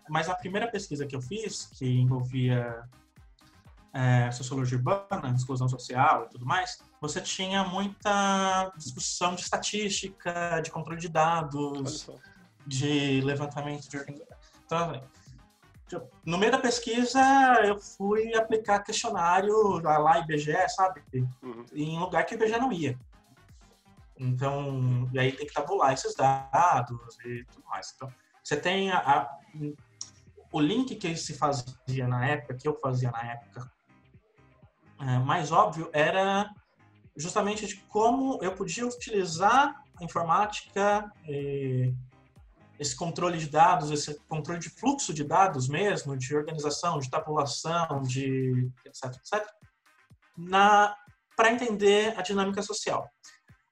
mas a primeira pesquisa que eu fiz, que envolvia sociologia urbana, exclusão social e tudo mais, você tinha muita discussão de estatística, de controle de dados, de levantamento de organização. Então, no meio da pesquisa, eu fui aplicar questionário lá IBGE, sabe? Em lugar que o IBGE não ia. Então, e aí tem que tabular esses dados e tudo mais. Então, você tem o link que se fazia na época, que eu fazia na época, mais óbvio, era justamente de como eu podia utilizar a informática, esse controle de dados, esse controle de fluxo de dados mesmo, de organização, de tabulação, de etc, etc, para entender a dinâmica social.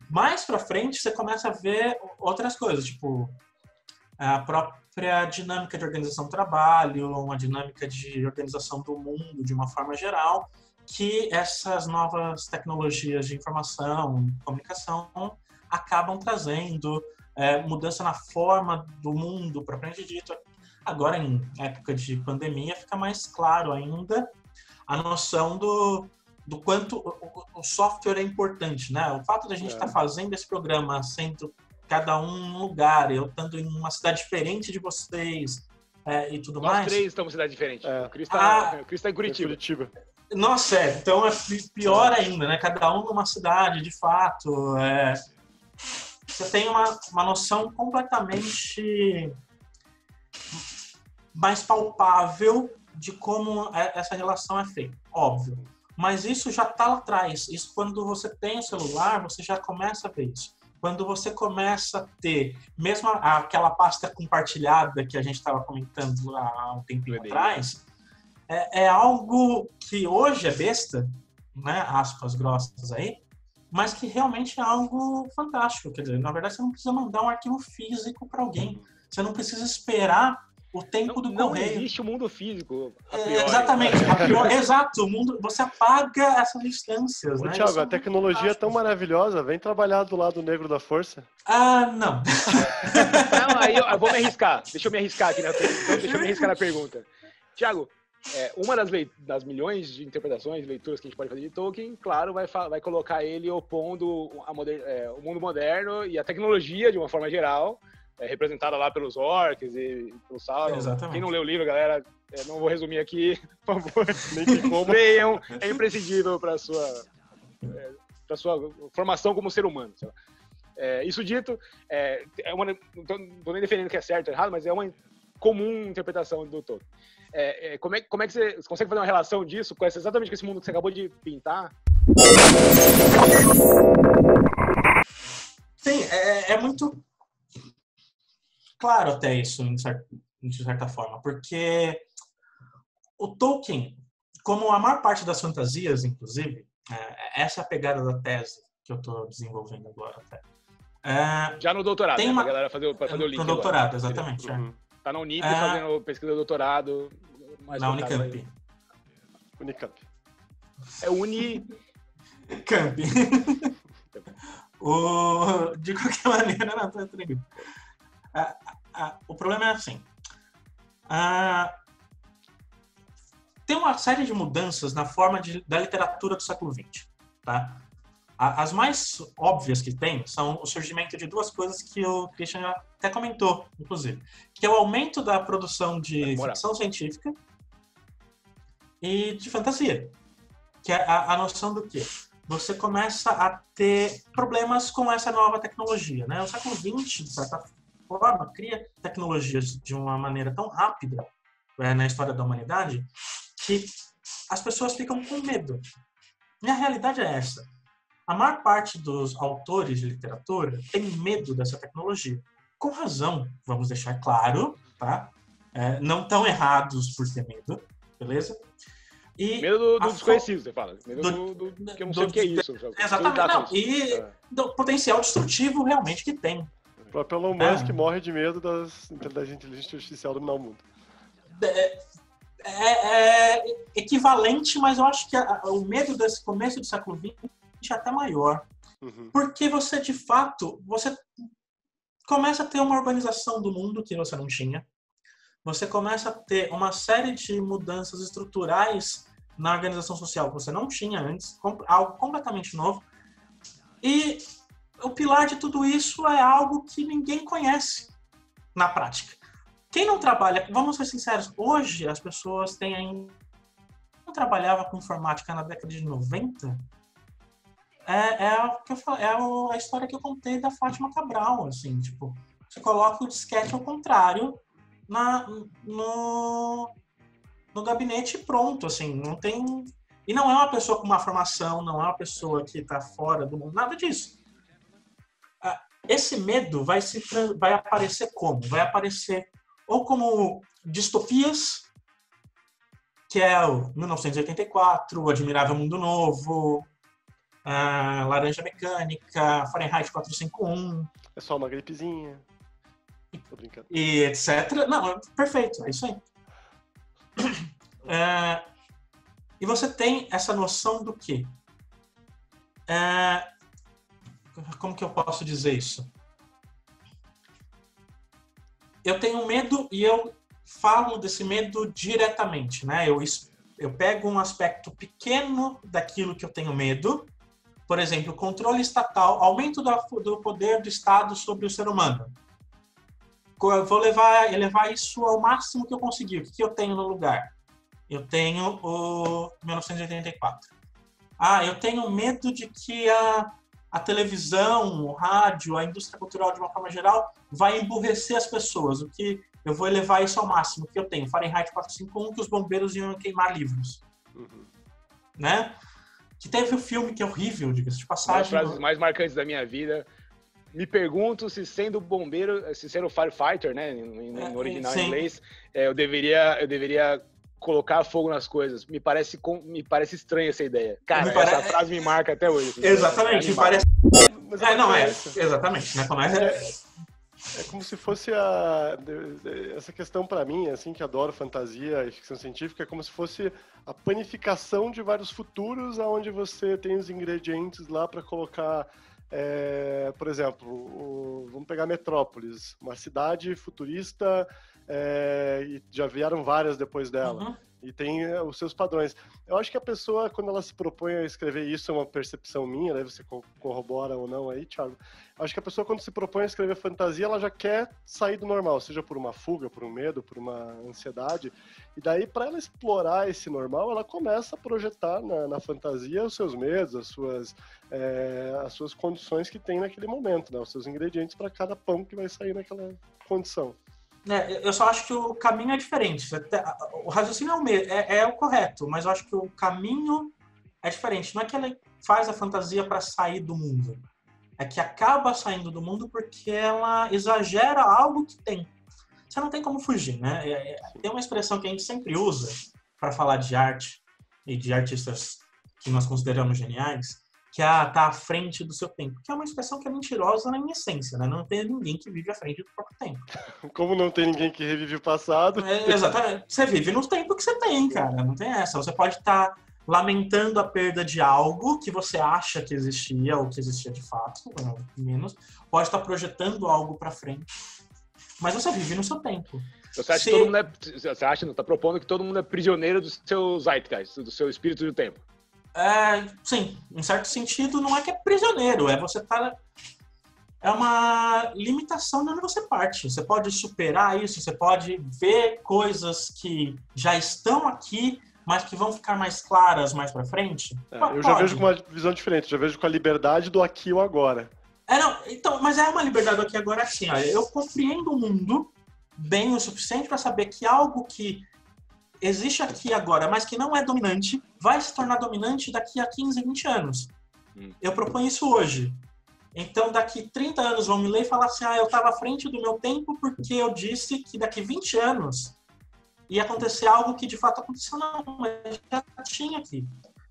Mais para frente, você começa a ver outras coisas, tipo a própria dinâmica de organização do trabalho, uma dinâmica de organização do mundo de uma forma geral, que essas novas tecnologias de informação, comunicação, acabam trazendo mudança na forma do mundo, propriamente dito. Agora, em época de pandemia, fica mais claro ainda a noção do quanto o software é importante, né? O fato de a gente estar fazendo esse programa, sendo cada um num lugar, eu estando em uma cidade diferente de vocês e tudo mais. Nós três estamos em cidade diferente. O Cris está em Curitiba. Nossa, então é pior ainda, né? Cada um numa cidade, de fato. Você tem uma noção completamente mais palpável de como essa relação é feita, óbvio. Mas isso já está lá atrás. Isso, quando você tem o celular, você já começa a ver isso. Quando você começa a ter, mesmo aquela pasta compartilhada que a gente estava comentando há um tempinho atrás, é algo que hoje é besta, né, aspas grossas aí, mas que realmente é algo fantástico. Quer dizer, na verdade, você não precisa mandar um arquivo físico para alguém. Você não precisa esperar o tempo do correio. Não existe o mundo físico. Exatamente. Exato. O mundo, você apaga essas instâncias. Né? Thiago, a tecnologia é tão maravilhosa. Vem trabalhar do lado negro da força. Não. Não, aí eu vou me arriscar. Deixa eu me arriscar aqui na pergunta. Thiago, uma das milhões de interpretações, leituras que a gente pode fazer de Tolkien, claro, vai colocar ele opondo o mundo moderno e a tecnologia de uma forma geral, representada lá pelos orcs e pelo Sauron. Exatamente. Quem não leu o livro, galera, não vou resumir aqui, por favor, nem tem como. Leiam, é imprescindível para sua formação como ser humano. Isso dito, não estou nem defendendo que é certo ou errado, mas é uma comum interpretação do Tolkien. Como é que você consegue fazer uma relação disso com exatamente com esse mundo que você acabou de pintar? Sim, é muito claro até isso, de certa forma, porque o Tolkien, como a maior parte das fantasias, inclusive, essa é a pegada da tese que eu estou desenvolvendo agora até. Já no doutorado, tem pra galera fazer o link. No doutorado, agora. Exatamente. Tá na Unip fazendo pesquisa de doutorado. Na Unicamp. Unicamp. É Unicamp. De qualquer maneira, não, tá tranquilo. O problema é assim. Tem uma série de mudanças na forma da literatura do século XX. Tá? As mais óbvias que tem são o surgimento de duas coisas que o Christian até comentou, inclusive. Que é o aumento da produção de ficção científica e de fantasia. Que é a noção do quê? Você começa a ter problemas com essa nova tecnologia. Né? O século XX, de certa forma, cria tecnologias de uma maneira tão rápida na história da humanidade que as pessoas ficam com medo. E a realidade é essa. A maior parte dos autores de literatura tem medo dessa tecnologia. Com razão, vamos deixar claro, tá? não tão errados por ter medo, beleza? E medo do desconhecido, você fala. Medo do que eu não sei o que é isso. Exatamente, e do potencial destrutivo realmente que tem. O próprio Elon Musk morre de medo da inteligência artificial dominar o mundo. É equivalente, mas eu acho que o medo desse começo do século XX é até maior. Porque você, de fato, você começa a ter uma urbanização do mundo que você não tinha. Você começa a ter uma série de mudanças estruturais na organização social que você não tinha antes, algo completamente novo. E o pilar de tudo isso é algo que ninguém conhece na prática. Quem não trabalha, vamos ser sinceros, hoje as pessoas têm ainda... Quem não trabalhava com informática na década de 90 a história que eu contei da Fátima Cabral, assim, tipo, você coloca o disquete ao contrário no gabinete e pronto, assim, não tem... E não é uma pessoa com uma formação, não é uma pessoa que está fora do mundo, nada disso. Esse medo vai aparecer como? Vai aparecer ou como distopias, que é o 1984, o Admirável Mundo Novo, Laranja Mecânica, Fahrenheit 451. É só uma gripezinha. Tô brincando. E etc. Não, perfeito, é isso aí. E você tem essa noção do quê? Como que eu posso dizer isso? Eu tenho medo e eu falo desse medo diretamente, né? Eu pego um aspecto pequeno daquilo que eu tenho medo, por exemplo, controle estatal, aumento do poder do Estado sobre o ser humano. Eu vou elevar isso ao máximo que eu conseguir. O que eu tenho no lugar? Eu tenho o 1984. Eu tenho medo de que a televisão, o rádio, a indústria cultural de uma forma geral vai emburrecer as pessoas. O que eu vou elevar isso ao máximo que eu tenho. Fahrenheit 451, que os bombeiros iam queimar livros. Né? Que teve o filme que é horrível, diga-se de passagem. Uma das frases mais marcantes da minha vida. Me pergunto se sendo bombeiro, se sendo firefighter, né, no original em inglês, eu deveria colocar fogo nas coisas. Me parece estranha essa ideia. Cara, essa frase me marca até hoje. Assim, exatamente, me parece... exatamente, né? É como se fosse essa questão para mim, assim, que adoro fantasia e ficção científica, é como se fosse a panificação de vários futuros onde você tem os ingredientes lá para colocar... por exemplo, vamos pegar Metrópolis, uma cidade futurista, e já vieram várias depois dela, e tem os seus padrões. Eu acho que a pessoa, quando ela se propõe a escrever isso, é uma percepção minha, daí você corrobora ou não aí, Thiago. Eu acho que a pessoa, quando se propõe a escrever fantasia, ela já quer sair do normal, seja por uma fuga, por um medo, por uma ansiedade, e daí, para ela explorar esse normal, ela começa a projetar na fantasia os seus medos, as suas condições que tem naquele momento, né? Os seus ingredientes para cada pão que vai sair naquela condição. Eu só acho que o caminho é diferente. O raciocínio é o correto, mas eu acho que o caminho é diferente. Não é que ela faz a fantasia para sair do mundo. É que acaba saindo do mundo porque ela exagera algo que tem. Você não tem como fugir, né? Tem uma expressão que a gente sempre usa para falar de arte e de artistas que nós consideramos geniais, que tá à frente do seu tempo. Que é uma expressão que é mentirosa na minha essência, né? Não tem ninguém que vive à frente do próprio tempo. Como não tem ninguém que revive o passado. Exatamente. Você vive no tempo que você tem, cara. Não tem essa. Você pode estar lamentando a perda de algo que você acha que existia ou que existia de fato, menos. Pode estar projetando algo para frente. Mas você vive no seu tempo. Você acha que todo mundo tá propondo que todo mundo é prisioneiro do seu zeitgeist, do seu espírito do tempo? Sim, em certo sentido, não é que é prisioneiro, é uma limitação de onde você parte. Você pode superar isso, você pode ver coisas que já estão aqui, mas que vão ficar mais claras mais pra frente. Eu já vejo com uma visão diferente, já vejo com a liberdade do aqui e o agora. Mas é uma liberdade do aqui e agora assim, olha, eu compreendo o mundo bem o suficiente para saber que algo que existe aqui e agora, mas que não é dominante, vai se tornar dominante daqui a 15, 20 anos. Eu proponho isso hoje. Então, daqui 30 anos vão me ler e falar assim, eu estava à frente do meu tempo porque eu disse que daqui 20 anos ia acontecer algo que de fato aconteceu, não, mas já tinha aqui,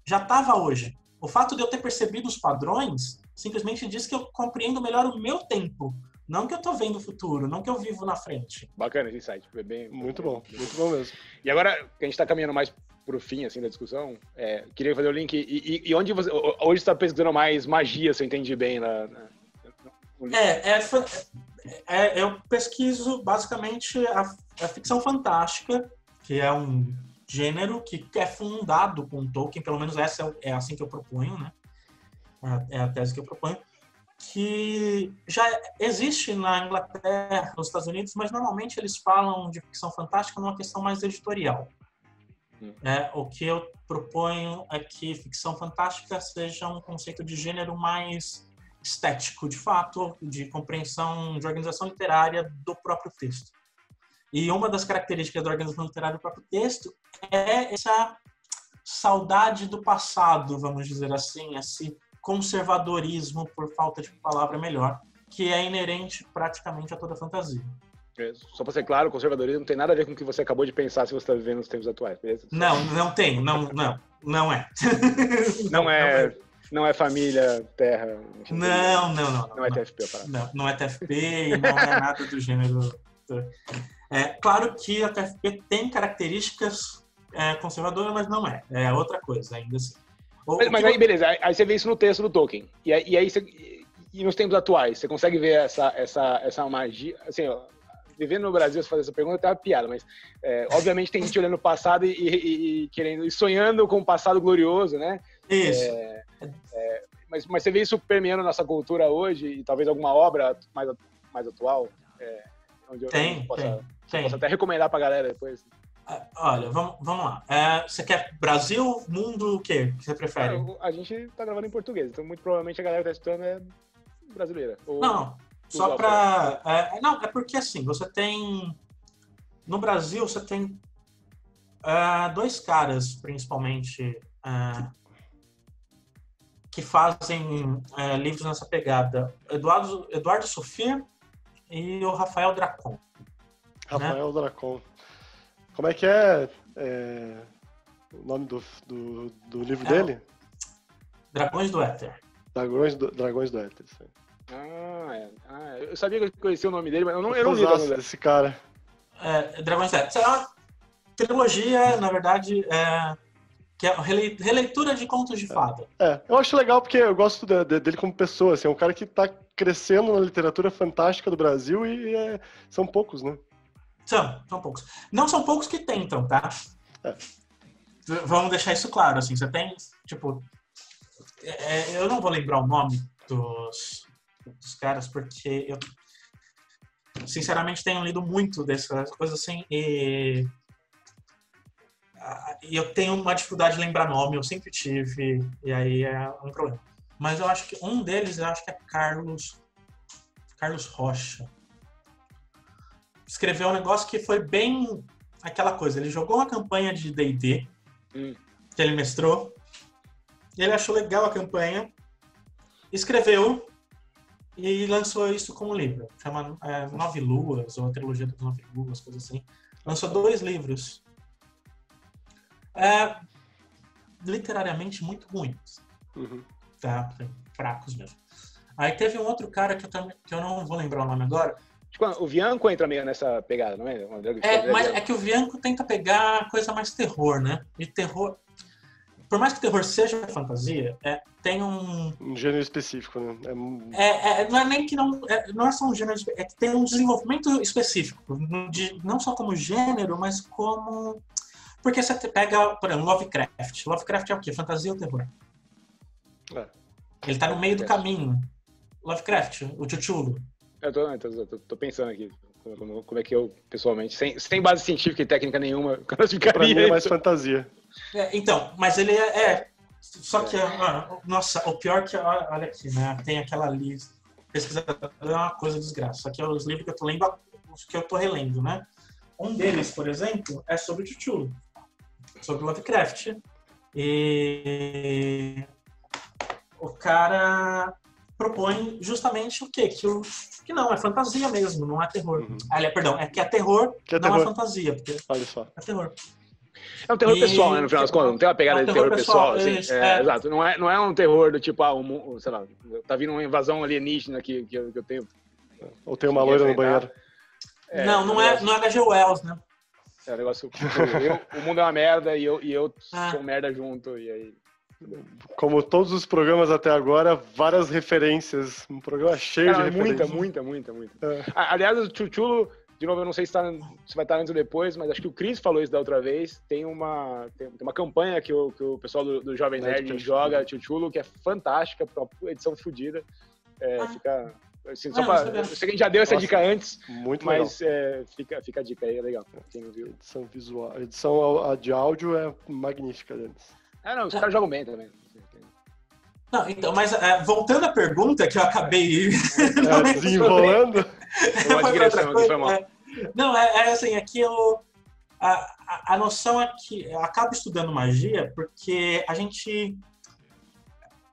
já estava hoje. O fato de eu ter percebido os padrões simplesmente diz que eu compreendo melhor o meu tempo, não que eu estou vendo o futuro, não que eu vivo na frente. Bacana esse insight, foi bem... Muito bom mesmo. E agora que a gente está caminhando mais para o fim assim, da discussão, queria fazer o link, e onde você hoje está pesquisando mais magia, se eu entendi bem, eu pesquiso basicamente a ficção fantástica, que é um gênero que é fundado com Tolkien, pelo menos essa é assim que eu proponho, né? É a tese que eu proponho, que já existe na Inglaterra, nos Estados Unidos, mas normalmente eles falam de ficção fantástica numa questão mais editorial. O que eu proponho é que ficção fantástica seja um conceito de gênero mais estético, de fato, de compreensão, de organização literária do próprio texto. E uma das características da organização literária do próprio texto é essa saudade do passado, vamos dizer assim, esse conservadorismo, por falta de palavra melhor, que é inerente praticamente a toda fantasia. Só para ser claro, o conservadorismo não tem nada a ver com o que você acabou de pensar se você está vivendo nos tempos atuais, beleza? Não tem, não é. Não é família, terra... Enfim, não é TFP, a parada. Não é TFP e não é nada do gênero. Claro que a TFP tem características conservadoras, mas não é. É outra coisa, ainda assim. Mas aí, beleza, aí você vê isso no texto do Tolkien. E aí e nos tempos atuais, você consegue ver essa magia... Assim, ó, vivendo no Brasil, você fazer essa pergunta, tem uma piada, mas obviamente tem gente olhando o passado e querendo, e sonhando com o passado glorioso, né? Isso. Mas você vê isso permeando nossa cultura hoje, e talvez alguma obra mais atual? Onde eu posso até recomendar pra galera depois. Olha, vamos lá. Você quer Brasil, mundo, o quê que você prefere? A gente tá gravando em português, então muito provavelmente a galera que tá escutando é brasileira. Não, só pra... Não, é porque assim, você tem... No Brasil, você tem dois caras, principalmente, que fazem livros nessa pegada. Eduardo Sofia e o Rafael Dracon. Rafael Dracon. Como é que é o nome do livro dele? Dragões do Éter. Dragões do Éter, sim. Eu sabia que eu conhecia o nome dele, mas eu não li desse cara. Dragões do Éter. É uma trilogia, na verdade, que é releitura de contos de fada. Eu acho legal porque eu gosto dele como pessoa, assim, é um cara que está crescendo na literatura fantástica do Brasil e são poucos, né? São poucos. Não são poucos que tentam, tá? Vamos deixar isso claro, assim, você tem, tipo... eu não vou lembrar o nome dos caras, porque eu, sinceramente, tenho lido muito dessas coisas, assim, e eu tenho uma dificuldade de lembrar nome, eu sempre tive, e aí é um problema. Mas eu acho que um deles, é Carlos Rocha. Escreveu um negócio que foi bem aquela coisa. Ele jogou uma campanha de D&D, que ele mestrou. Ele achou legal a campanha, escreveu e lançou isso como livro. Chama 9 Luas, ou a trilogia das 9 Luas, coisa assim. Lançou 2 livros. Literariamente muito ruins. Tá? Fracos mesmo. Aí teve um outro cara que eu não vou lembrar o nome agora. Tipo, o Vianco entra meio nessa pegada, não é? Mas é que o Vianco tenta pegar coisa mais terror, né? E terror... Por mais que o terror seja fantasia, tem um gênero específico, né? Não é nem que não é só um gênero, é que tem um desenvolvimento específico, não só como gênero, mas como... Porque você pega, por exemplo, Lovecraft. Lovecraft é o quê? Fantasia ou terror? Ele tá no meio do caminho. Lovecraft, o Cthulhu. Eu tô pensando aqui como é que eu, pessoalmente, sem base científica e técnica nenhuma, classificaria. Pra mim é mais fantasia. Então, mas ele só que, nossa, o pior que, olha aqui, né? Tem aquela lista, pesquisador é uma coisa desgraça. Só que os livros que eu tô lendo, os que eu tô relendo, né? Um deles, por exemplo, é sobre o Cthulhu, sobre Lovecraft. E o cara propõe justamente o quê? Que não, é fantasia mesmo, não é terror. Uhum. Perdão, é que é terror, Que é não terror. é fantasia, porque Olha só. é terror. É um terror pessoal, né, no final das contas. Não tem uma pegada de terror pessoal. Assim. Exato. Não é um terror do tipo, sei lá, tá vindo uma invasão alienígena que eu tenho. Ou tem uma loira no banheiro. Não é H.G. Wells, né? É um negócio. O mundo é uma merda e eu sou merda junto. E aí. Como todos os programas até agora, várias referências. Um programa cheio de referências. Muita. Aliás, o Chuchulo, de novo, eu não sei se vai estar antes ou depois, mas acho que o Cris falou isso da outra vez. Tem uma campanha que o pessoal do Jovem Nerd joga, Chuchulo, que é fantástica, uma edição fodida. Fica... Assim, eu sei que a gente já deu essa dica antes, muito mas fica a dica aí, é legal. Quem não viu. Edição visual. A edição de áudio é magnífica deles. Não, os caras jogam bem também. Não, então, mas voltando à pergunta que eu acabei desenrolando. Não, assim, aqui a noção é que eu acabo estudando magia porque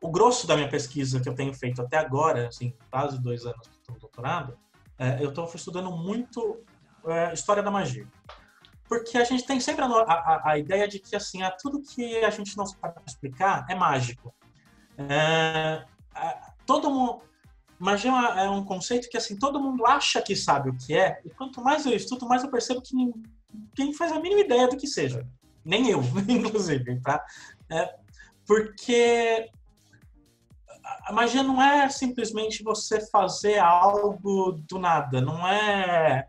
o grosso da minha pesquisa que eu tenho feito até agora, assim, quase 2 anos que estou no doutorado, eu estou estudando muito história da magia. Porque a gente tem sempre a ideia de que assim, tudo que a gente não sabe explicar é mágico. Todo mundo, magia é um conceito que assim, todo mundo acha que sabe o que é, e quanto mais eu estudo, mais eu percebo que ninguém faz a mínima ideia do que seja. Nem eu, inclusive. Tá? Porque a magia não é simplesmente você fazer algo do nada, não é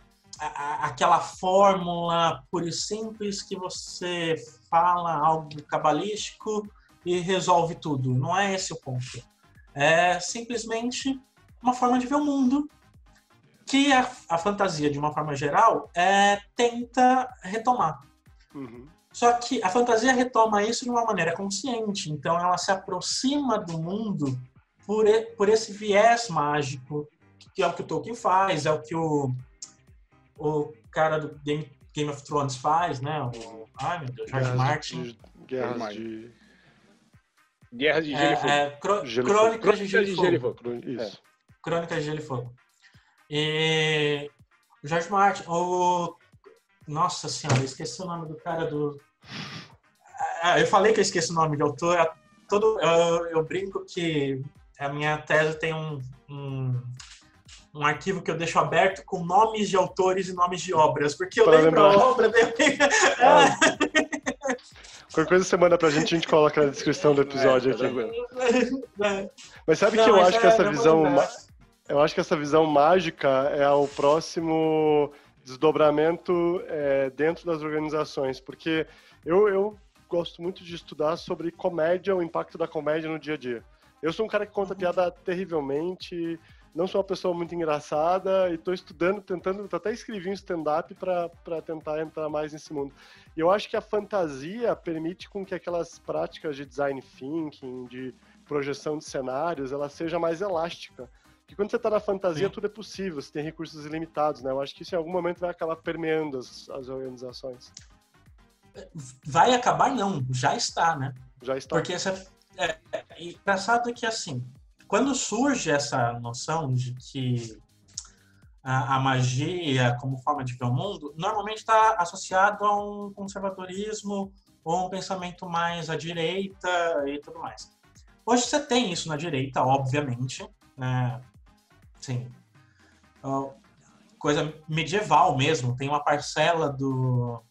aquela fórmula pura e simples que você fala algo cabalístico e resolve tudo. Não é esse o ponto. É simplesmente uma forma de ver o mundo que a fantasia, de uma forma geral, tenta retomar. Uhum. Só que a fantasia retoma isso de uma maneira consciente. Então, ela se aproxima do mundo por esse viés mágico, que é o que o Tolkien faz, é o que o cara do Game of Thrones faz, né? Ai, meu Deus, George Martin. Guerras de Gelo e Fogo. Crônicas de Gelo e Fogo. Isso. Crônicas de Gelo e Fogo. E o George Martin, nossa senhora, eu esqueci o nome do cara do... Eu falei que eu esqueci o nome de autor. Eu brinco que a minha tese tem um arquivo que eu deixo aberto com nomes de autores e nomes de obras, porque eu lembro a obra dele. Qualquer coisa você manda pra gente, a gente coloca na descrição do episódio aqui. Mas sabe que eu acho que essa visão... Eu acho que essa visão mágica é o próximo desdobramento dentro das organizações, porque eu gosto muito de estudar sobre comédia, o impacto da comédia no dia a dia. Eu sou um cara que conta piada terrivelmente, não sou uma pessoa muito engraçada e estou estudando, até escrevi um stand-up para tentar entrar mais nesse mundo. E eu acho que a fantasia permite com que aquelas práticas de design thinking, de projeção de cenários, ela seja mais elástica. Porque quando você está na fantasia, tudo é possível, você tem recursos ilimitados, né? Eu acho que isso em algum momento vai acabar permeando as organizações. Vai acabar não, já está, né? Já está. Porque engraçado que assim, quando surge essa noção de que a magia como forma de ver o mundo, normalmente está associado a um conservadorismo ou um pensamento mais à direita e tudo mais. Hoje você tem isso na direita, obviamente, né? Sim. Coisa medieval mesmo, tem uma parcela do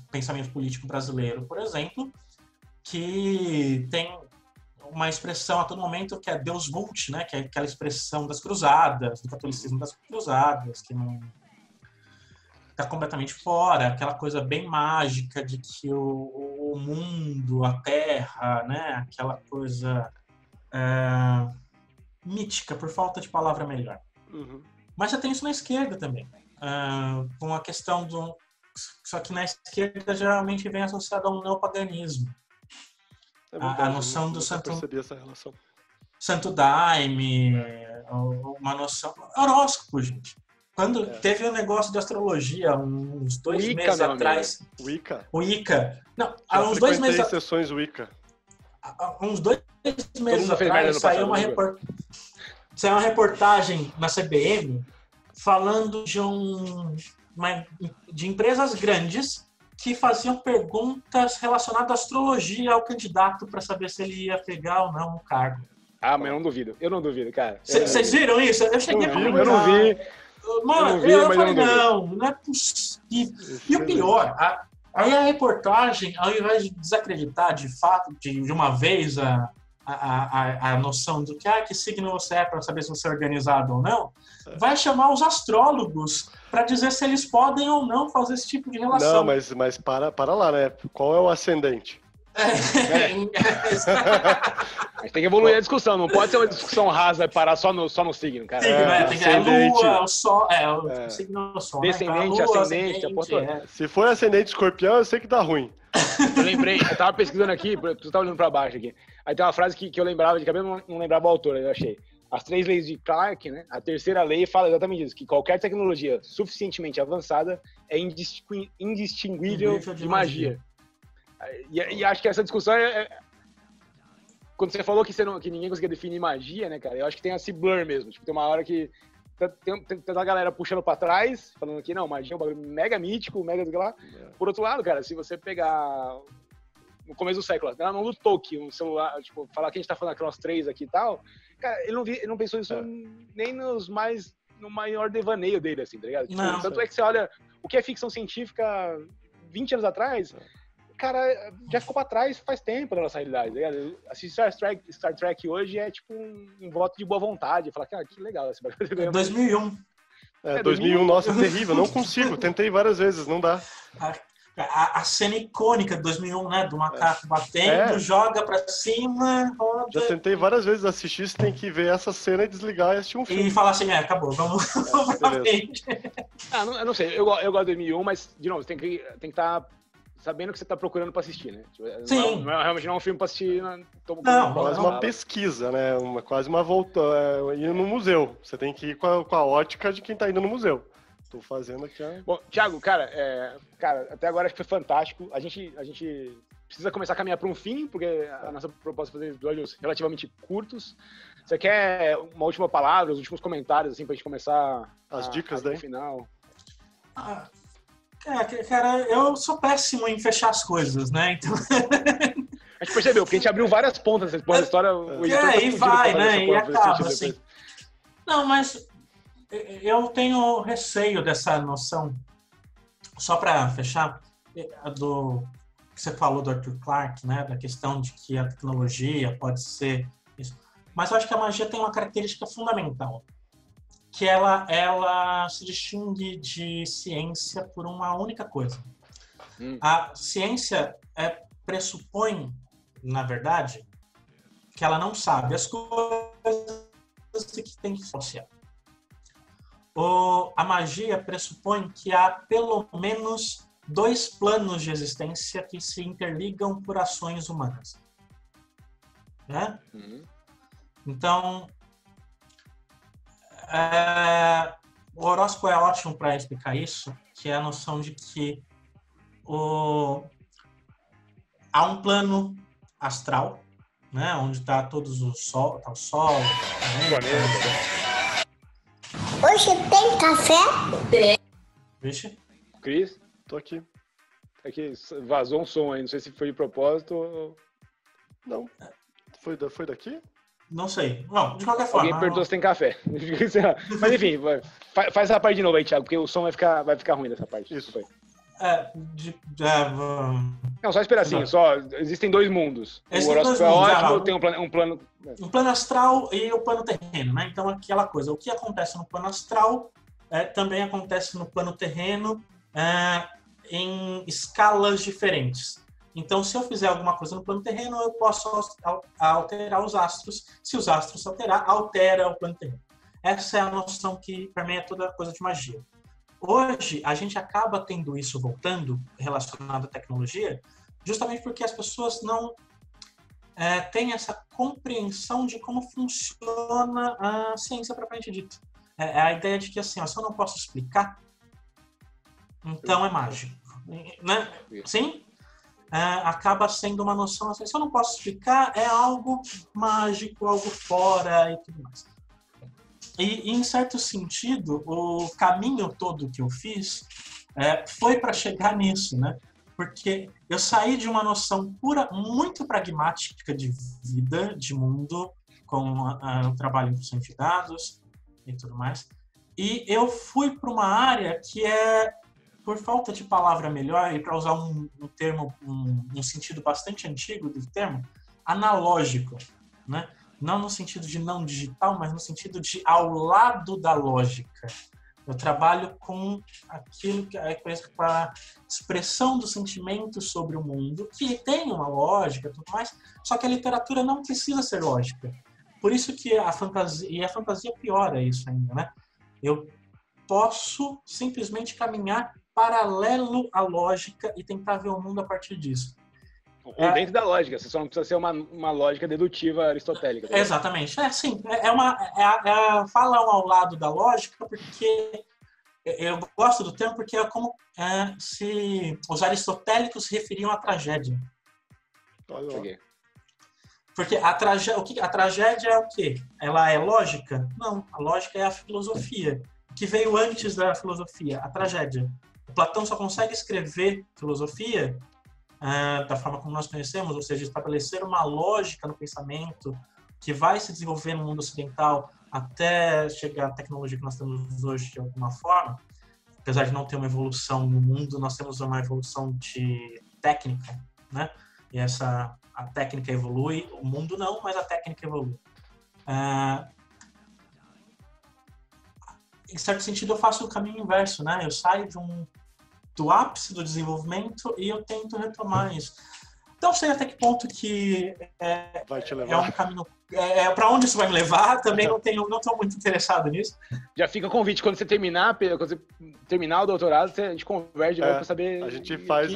pensamento político brasileiro, por exemplo, que tem uma expressão a todo momento que é Deus vult, né? Que é aquela expressão das cruzadas, do catolicismo das cruzadas, que não está completamente fora, aquela coisa bem mágica de que o mundo, a terra, né? Aquela coisa mítica, por falta de palavra melhor. Uhum. Mas já tem isso na esquerda também, com a questão do... Só que na esquerda geralmente vem associado a um neopaganismo. A noção do santo... percebi essa relação. Santo Daime, uma noção... Horóscopo, gente. Quando teve um negócio de astrologia, uns 2 meses atrás... Wicca. Não, há uns 2 meses... sessões Wicca. Há uns 2 meses atrás saiu uma reportagem... saiu uma reportagem na CBN falando de empresas grandes que faziam perguntas relacionadas à astrologia ao candidato para saber se ele ia pegar ou não o cargo. Ah, mas eu não duvido, cara. Vocês viram isso? Eu cheguei a comentar. Eu não vi. Mano, eu falei, não é possível. E o pior, aí a reportagem, ao invés de desacreditar de fato, de uma vez a noção do que signo você é para saber se você é organizado ou não, vai chamar os astrólogos para dizer se eles podem ou não fazer esse tipo de relação. Não, mas para lá, né? Qual é o ascendente? Mas tem que evoluir a discussão, não pode ser uma discussão rasa e parar só no signo, cara. Tem a lua, o sol, o signo do sol. Descendente, né? Lua, ascendente, a porra. Se for ascendente escorpião, eu sei que dá ruim. Eu lembrei, eu tava pesquisando aqui, você tava olhando pra baixo aqui. Aí tem uma frase que eu lembrava de cabeça, não lembrava o autor, eu achei. As 3 leis de Clarke, né? A terceira lei fala exatamente isso, que qualquer tecnologia suficientemente avançada é indistinguível de magia. E acho que essa discussão quando você falou que ninguém conseguia definir magia, né, cara? Eu acho que tem esse blur mesmo. Tipo, tem uma hora que tem a galera puxando pra trás, falando que não, magia é um bagulho mega mítico, mega do que lá. Por outro lado, cara, se você pegar no começo do século, na mão do Tolkien, um celular, tipo, falar que a gente tá falando aqui nós 3 aqui e tal, cara, ele não pensou isso nem no maior devaneio dele, assim, tá ligado? Tipo, tanto é que você olha o que é ficção científica 20 anos atrás, cara, já ficou pra trás faz tempo da nossa realidade, tá ligado? Assistir Star Trek hoje é tipo um voto de boa vontade, falar que legal esse bagulho. 2001. 2001, nossa, terrível, não consigo, tentei várias vezes, não dá. A cena icônica de 2001, né, do macaco batendo, joga pra cima, roda. Já tentei várias vezes assistir, você tem que ver essa cena e desligar e assistir um filme. E falar assim, acabou, vamos pra frente. Eu não sei, eu gosto de 2001, mas, de novo, você tem que estar sabendo o que você está procurando para assistir, né? Tipo, sim. Realmente não é um filme para assistir. Quase uma pesquisa, né? Quase uma volta. Ir no museu. Você tem que ir com a ótica de quem está indo no museu. Estou fazendo aqui. Bom, Thiago, cara, até agora acho que foi fantástico. A gente precisa começar a caminhar para um fim, porque a nossa proposta é fazer episódios relativamente curtos. Você quer uma última palavra, os últimos comentários, assim, para a gente começar as dicas daí? No final? Cara, eu sou péssimo em fechar as coisas, né? Então... A gente percebeu, porque a gente abriu várias pontas dessa história. E vai, né? E acaba, assim. Não, mas eu tenho receio dessa noção. Só para fechar, do que você falou do Arthur Clarke, né? Da questão de que a tecnologia pode ser isso. Mas eu acho que a magia tem uma característica fundamental, que ela se distingue de ciência por uma única coisa. A ciência pressupõe, na verdade, que ela não sabe as coisas que tem que associar. A magia pressupõe que há pelo menos 2 planos de existência que se interligam por ações humanas. Né? Então, o horóscopo é ótimo para explicar isso, que é a noção de que há um plano astral, né, onde está todos o sol, tá o sol, né, Hoje tem café? Vixe. Cris? Tô aqui. Aqui vazou um som aí, não sei se foi de propósito ou... Não. Foi daqui? Não sei. Não, de qualquer forma. Alguém perguntou se tem café. Mas enfim, faz essa parte de novo aí, Thiago, porque o som vai ficar ruim dessa parte. Isso. Foi. Não, só esperar assim, existem 2 mundos. Existem o horóscopo é ótimo, tem um plano... Um plano astral e o plano terreno, né? Então, aquela coisa, o que acontece no plano astral também acontece no plano terreno em escalas diferentes. Então, se eu fizer alguma coisa no plano terreno, eu posso alterar os astros. Se os astros altera o plano terreno. Essa é a noção que permeia toda coisa de magia. Hoje, a gente acaba tendo isso voltando, relacionado à tecnologia, justamente porque as pessoas não têm essa compreensão de como funciona a ciência propriamente dita. É a ideia de que, assim, se eu não posso explicar, então é mágico. Né? Sim? Acaba sendo uma noção assim, se eu não posso explicar, é algo mágico, algo fora e tudo mais. E, em certo sentido, o caminho todo que eu fiz foi para chegar nisso, né? Porque eu saí de uma noção muito pragmática de vida, de mundo, com o trabalho em produção de dados e tudo mais. E eu fui para uma área que por falta de palavra melhor, e para usar um termo, um sentido bastante antigo do termo, analógico, né? Não no sentido de não digital, mas no sentido de ao lado da lógica. Eu trabalho com aquilo que é com a expressão dos sentimentos sobre o mundo, que tem uma lógica e tudo mais, só que a literatura não precisa ser lógica. Por isso que a fantasia piora isso ainda, né? Eu posso simplesmente caminhar paralelo à lógica e tentar ver o mundo a partir disso. Ou dentro da lógica, você só não precisa ser uma lógica dedutiva aristotélica. Tá? Exatamente. Sim, fala ao lado da lógica, porque eu gosto do termo, porque é como se os aristotélicos se referiam à tragédia. Olha. Porque a tragédia é o quê? Ela é lógica? Não, a lógica é a filosofia, que veio antes da filosofia, a tragédia. O Platão só consegue escrever filosofia da forma como nós conhecemos, ou seja, estabelecer uma lógica no pensamento que vai se desenvolver no mundo ocidental até chegar à tecnologia que nós temos hoje de alguma forma. Apesar de não ter uma evolução no mundo, nós temos uma evolução de técnica, né? E a técnica evolui, o mundo não, mas a técnica evolui. Em certo sentido, eu faço o caminho inverso, né? Eu saio do ápice do desenvolvimento e eu tento retomar isso. Não sei até que ponto que vai te levar. É um caminho... para onde isso vai me levar, também não estou muito interessado nisso. Já fica o convite, quando você terminar o doutorado, a gente conversa de novo para saber... A gente faz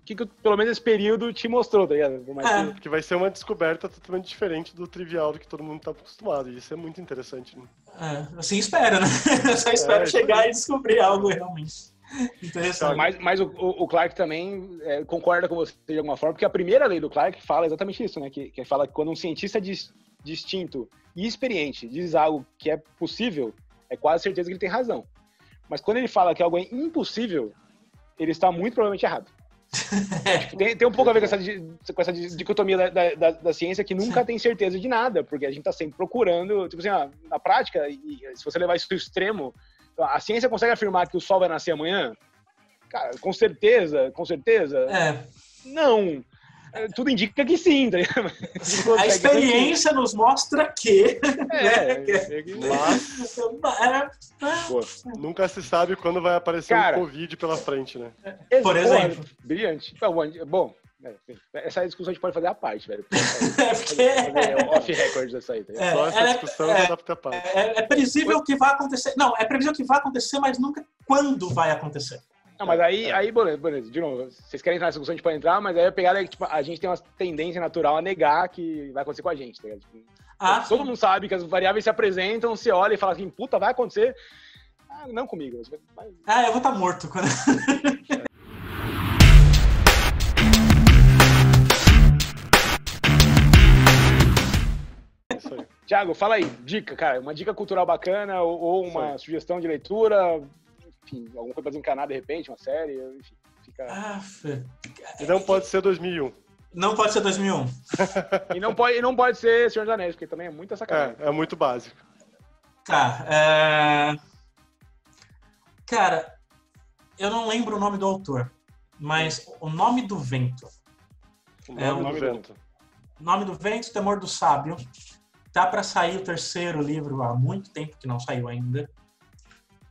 que pelo menos esse período te mostrou, tá ligado? Porque vai ser uma descoberta totalmente diferente do trivial do que todo mundo está acostumado, e isso é muito interessante, né? Assim espero, né? Eu só espero chegar e descobrir algo realmente interessante. Mas o Clarke também concorda com você de alguma forma, porque a primeira lei do Clarke fala exatamente isso, né? Que fala que quando um cientista distinto e experiente diz algo que é possível, é quase certeza que ele tem razão. Mas quando ele fala que algo é impossível, ele está muito provavelmente errado. Tem um pouco a ver com essa dicotomia da ciência, que nunca tem certeza de nada, porque a gente está sempre procurando, tipo assim, na prática, e se você levar isso ao extremo, a ciência consegue afirmar que o sol vai nascer amanhã? Cara, com certeza. Não. Tudo indica que sim, tá ligado? A experiência nos mostra que... Nunca se sabe quando vai aparecer um Covid pela frente, né? Por exemplo. Brilhante. Bom, essa discussão a gente pode fazer à parte, velho. Off-record dessa aí. Só essa discussão já dá pra ter parte. É previsível que vai acontecer. Não, é previsível que vai acontecer, mas nunca quando vai acontecer. Não, mas aí beleza. De novo, vocês querem entrar nessa discussão, a gente pode entrar, mas aí a pegada é que tipo, a gente tem uma tendência natural a negar que vai acontecer com a gente, tá ligado? Tipo, todo mundo sabe que as variáveis se apresentam, você olha e fala assim, puta, vai acontecer. Não comigo. Eu vou estar morto quando... Thiago, fala aí, dica, cara, uma dica cultural bacana ou uma sugestão de leitura, enfim, alguma coisa pra desencanar de repente, uma série, enfim, fica... E não pode ser 2001. Não pode ser 2001. E não pode ser Senhor dos Anéis, porque também é muita sacanagem. É muito básico. Tá, Cara, eu não lembro o nome do autor, mas O Nome do Vento. O Nome do Vento. Nome do Vento, Temor do Sábio. Tá para sair o terceiro livro há muito tempo que não saiu ainda.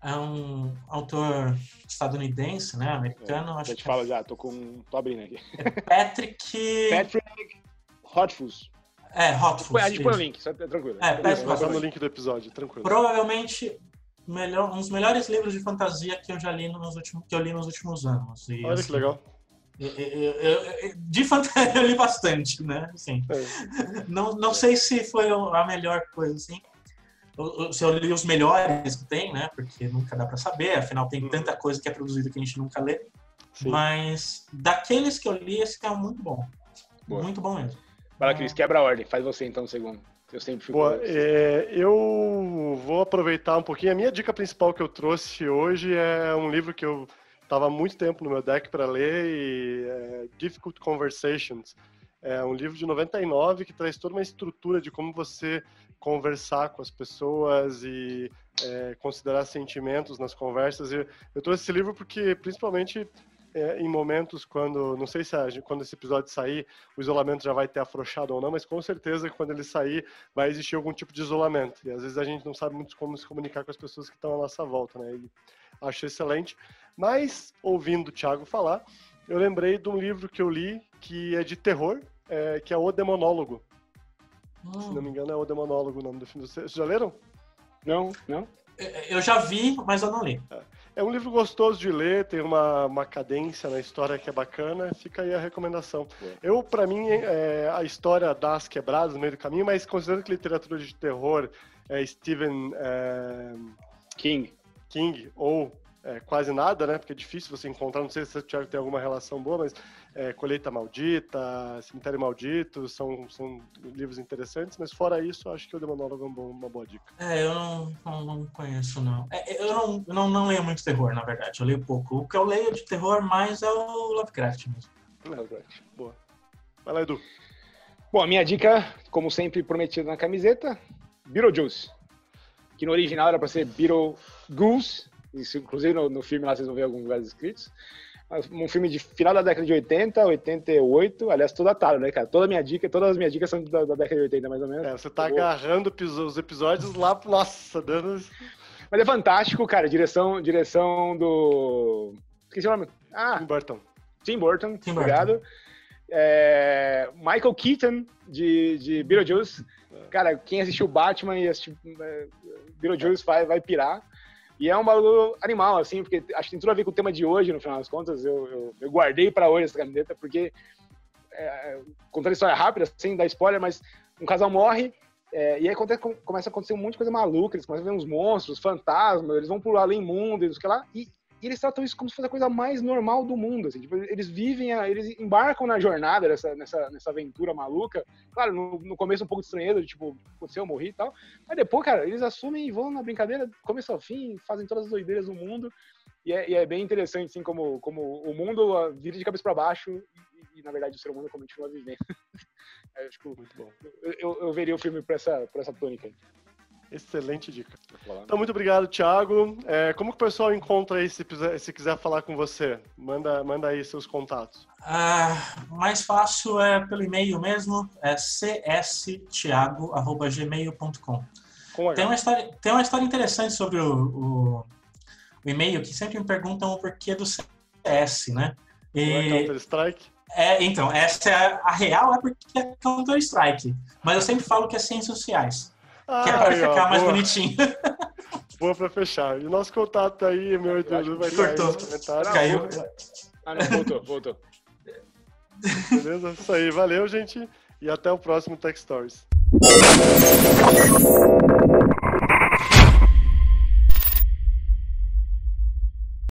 É um autor estadunidense, né? Americano. Acho que fala já, tô abrindo aqui. Patrick Rothfuss. Rothfuss. A gente põe o link, só tranquilo. Vai no link do episódio, tranquilo. Provavelmente um dos melhores livros de fantasia que eu já li nos últimos anos. E, olha que legal. De fantasia eu li bastante, né? Assim, não sei se foi a melhor coisa, assim. Se eu li os melhores que tem, né? Porque nunca dá pra saber, afinal tem tanta coisa que é produzida que a gente nunca lê. Sim. Mas daqueles que eu li, esse é muito bom. Boa. Muito bom mesmo. Fala, Cris, quebra a ordem. Faz você então o segundo. Eu sempre fico... Boa, eu vou aproveitar um pouquinho. A minha dica principal que eu trouxe hoje é um livro que eu estava há muito tempo no meu deck para ler, Difficult Conversations. É um livro de 99 que traz toda uma estrutura de como você conversar com as pessoas e considerar sentimentos nas conversas. Eu trouxe esse livro porque, principalmente em momentos quando, não sei se quando esse episódio sair, o isolamento já vai ter afrouxado ou não, mas com certeza quando ele sair vai existir algum tipo de isolamento. E às vezes a gente não sabe muito como se comunicar com as pessoas que estão à nossa volta, né? E acho excelente. Mas, ouvindo o Thiago falar, eu lembrei de um livro que eu li que é de terror, que é O Demonólogo. Se não me engano, é O Demonólogo o nome do filme. Vocês já leram? Não. Eu já vi, mas eu não li. É um livro gostoso de ler, tem uma cadência na história que é bacana, fica aí a recomendação. Para mim, a história dá as quebradas no meio do caminho, mas considerando que literatura de terror é Stephen King ou quase nada, né? Porque é difícil você encontrar, não sei se o Thiago tem alguma relação boa, mas Colheita Maldita, Cemitério Maldito, são livros interessantes, mas fora isso, acho que o Demonólogo é uma boa dica. Eu não conheço, não. Eu não leio muito terror, na verdade, eu leio pouco. O que eu leio de terror mais é o Lovecraft mesmo. Boa. Vai lá, Edu. Bom, a minha dica, como sempre prometido na camiseta, Beetlejuice, que no original era para ser Beetlegoose. Isso, inclusive no filme lá vocês vão ver alguns lugares escritos. Um filme de final da década de 80, 88, aliás, tudo datado, né, cara? Todas as minhas dicas são da década de 80, mais ou menos. Você tá agarrando os episódios lá, nossa, dando... Mas é fantástico, cara, direção do... Esqueci o nome. Tim Burton, obrigado. Michael Keaton, de Beetlejuice. Cara, quem assistiu Batman e assistiu Beetlejuice vai pirar. E é um bagulho animal, assim, porque acho que tem tudo a ver com o tema de hoje, no final das contas. Eu guardei pra hoje essa camiseta, porque, contando a história rápida, sem dar spoiler, mas um casal morre, e aí começa a acontecer um monte de coisa maluca, eles começam a ver uns monstros, fantasmas, eles vão pro além mundo, e lá, e eles tratam isso como se fosse a coisa mais normal do mundo, assim, tipo, eles embarcam na jornada nessa aventura maluca. Claro, no começo um pouco de estranheza, de tipo, aconteceu, eu morri e tal, mas depois, cara, eles assumem e vão na brincadeira, começo ao fim, fazem todas as doideiras do mundo, e é bem interessante, assim, como o mundo vira de cabeça pra baixo, e na verdade o ser humano continua vivendo. Acho que muito bom. Eu veria o filme por essa tônica aí. Excelente dica. Então, muito obrigado, Thiago. Como que o pessoal encontra aí se quiser falar com você? Manda aí seus contatos. Mais fácil é pelo e-mail mesmo, cstiago@gmail.com. Tem uma história interessante sobre o e-mail, que sempre me perguntam o porquê do CS, né? Counter-Strike? Então, essa a real porque é Counter-Strike. Mas eu sempre falo que é ciências sociais. Que é pra ficar mais bonitinho. Boa pra fechar. E o nosso contato aí, meu Edu, vai estar aí nos comentários. Caiu. Não, voltou. Beleza? Isso aí. Valeu, gente. E até o próximo Tech Stories.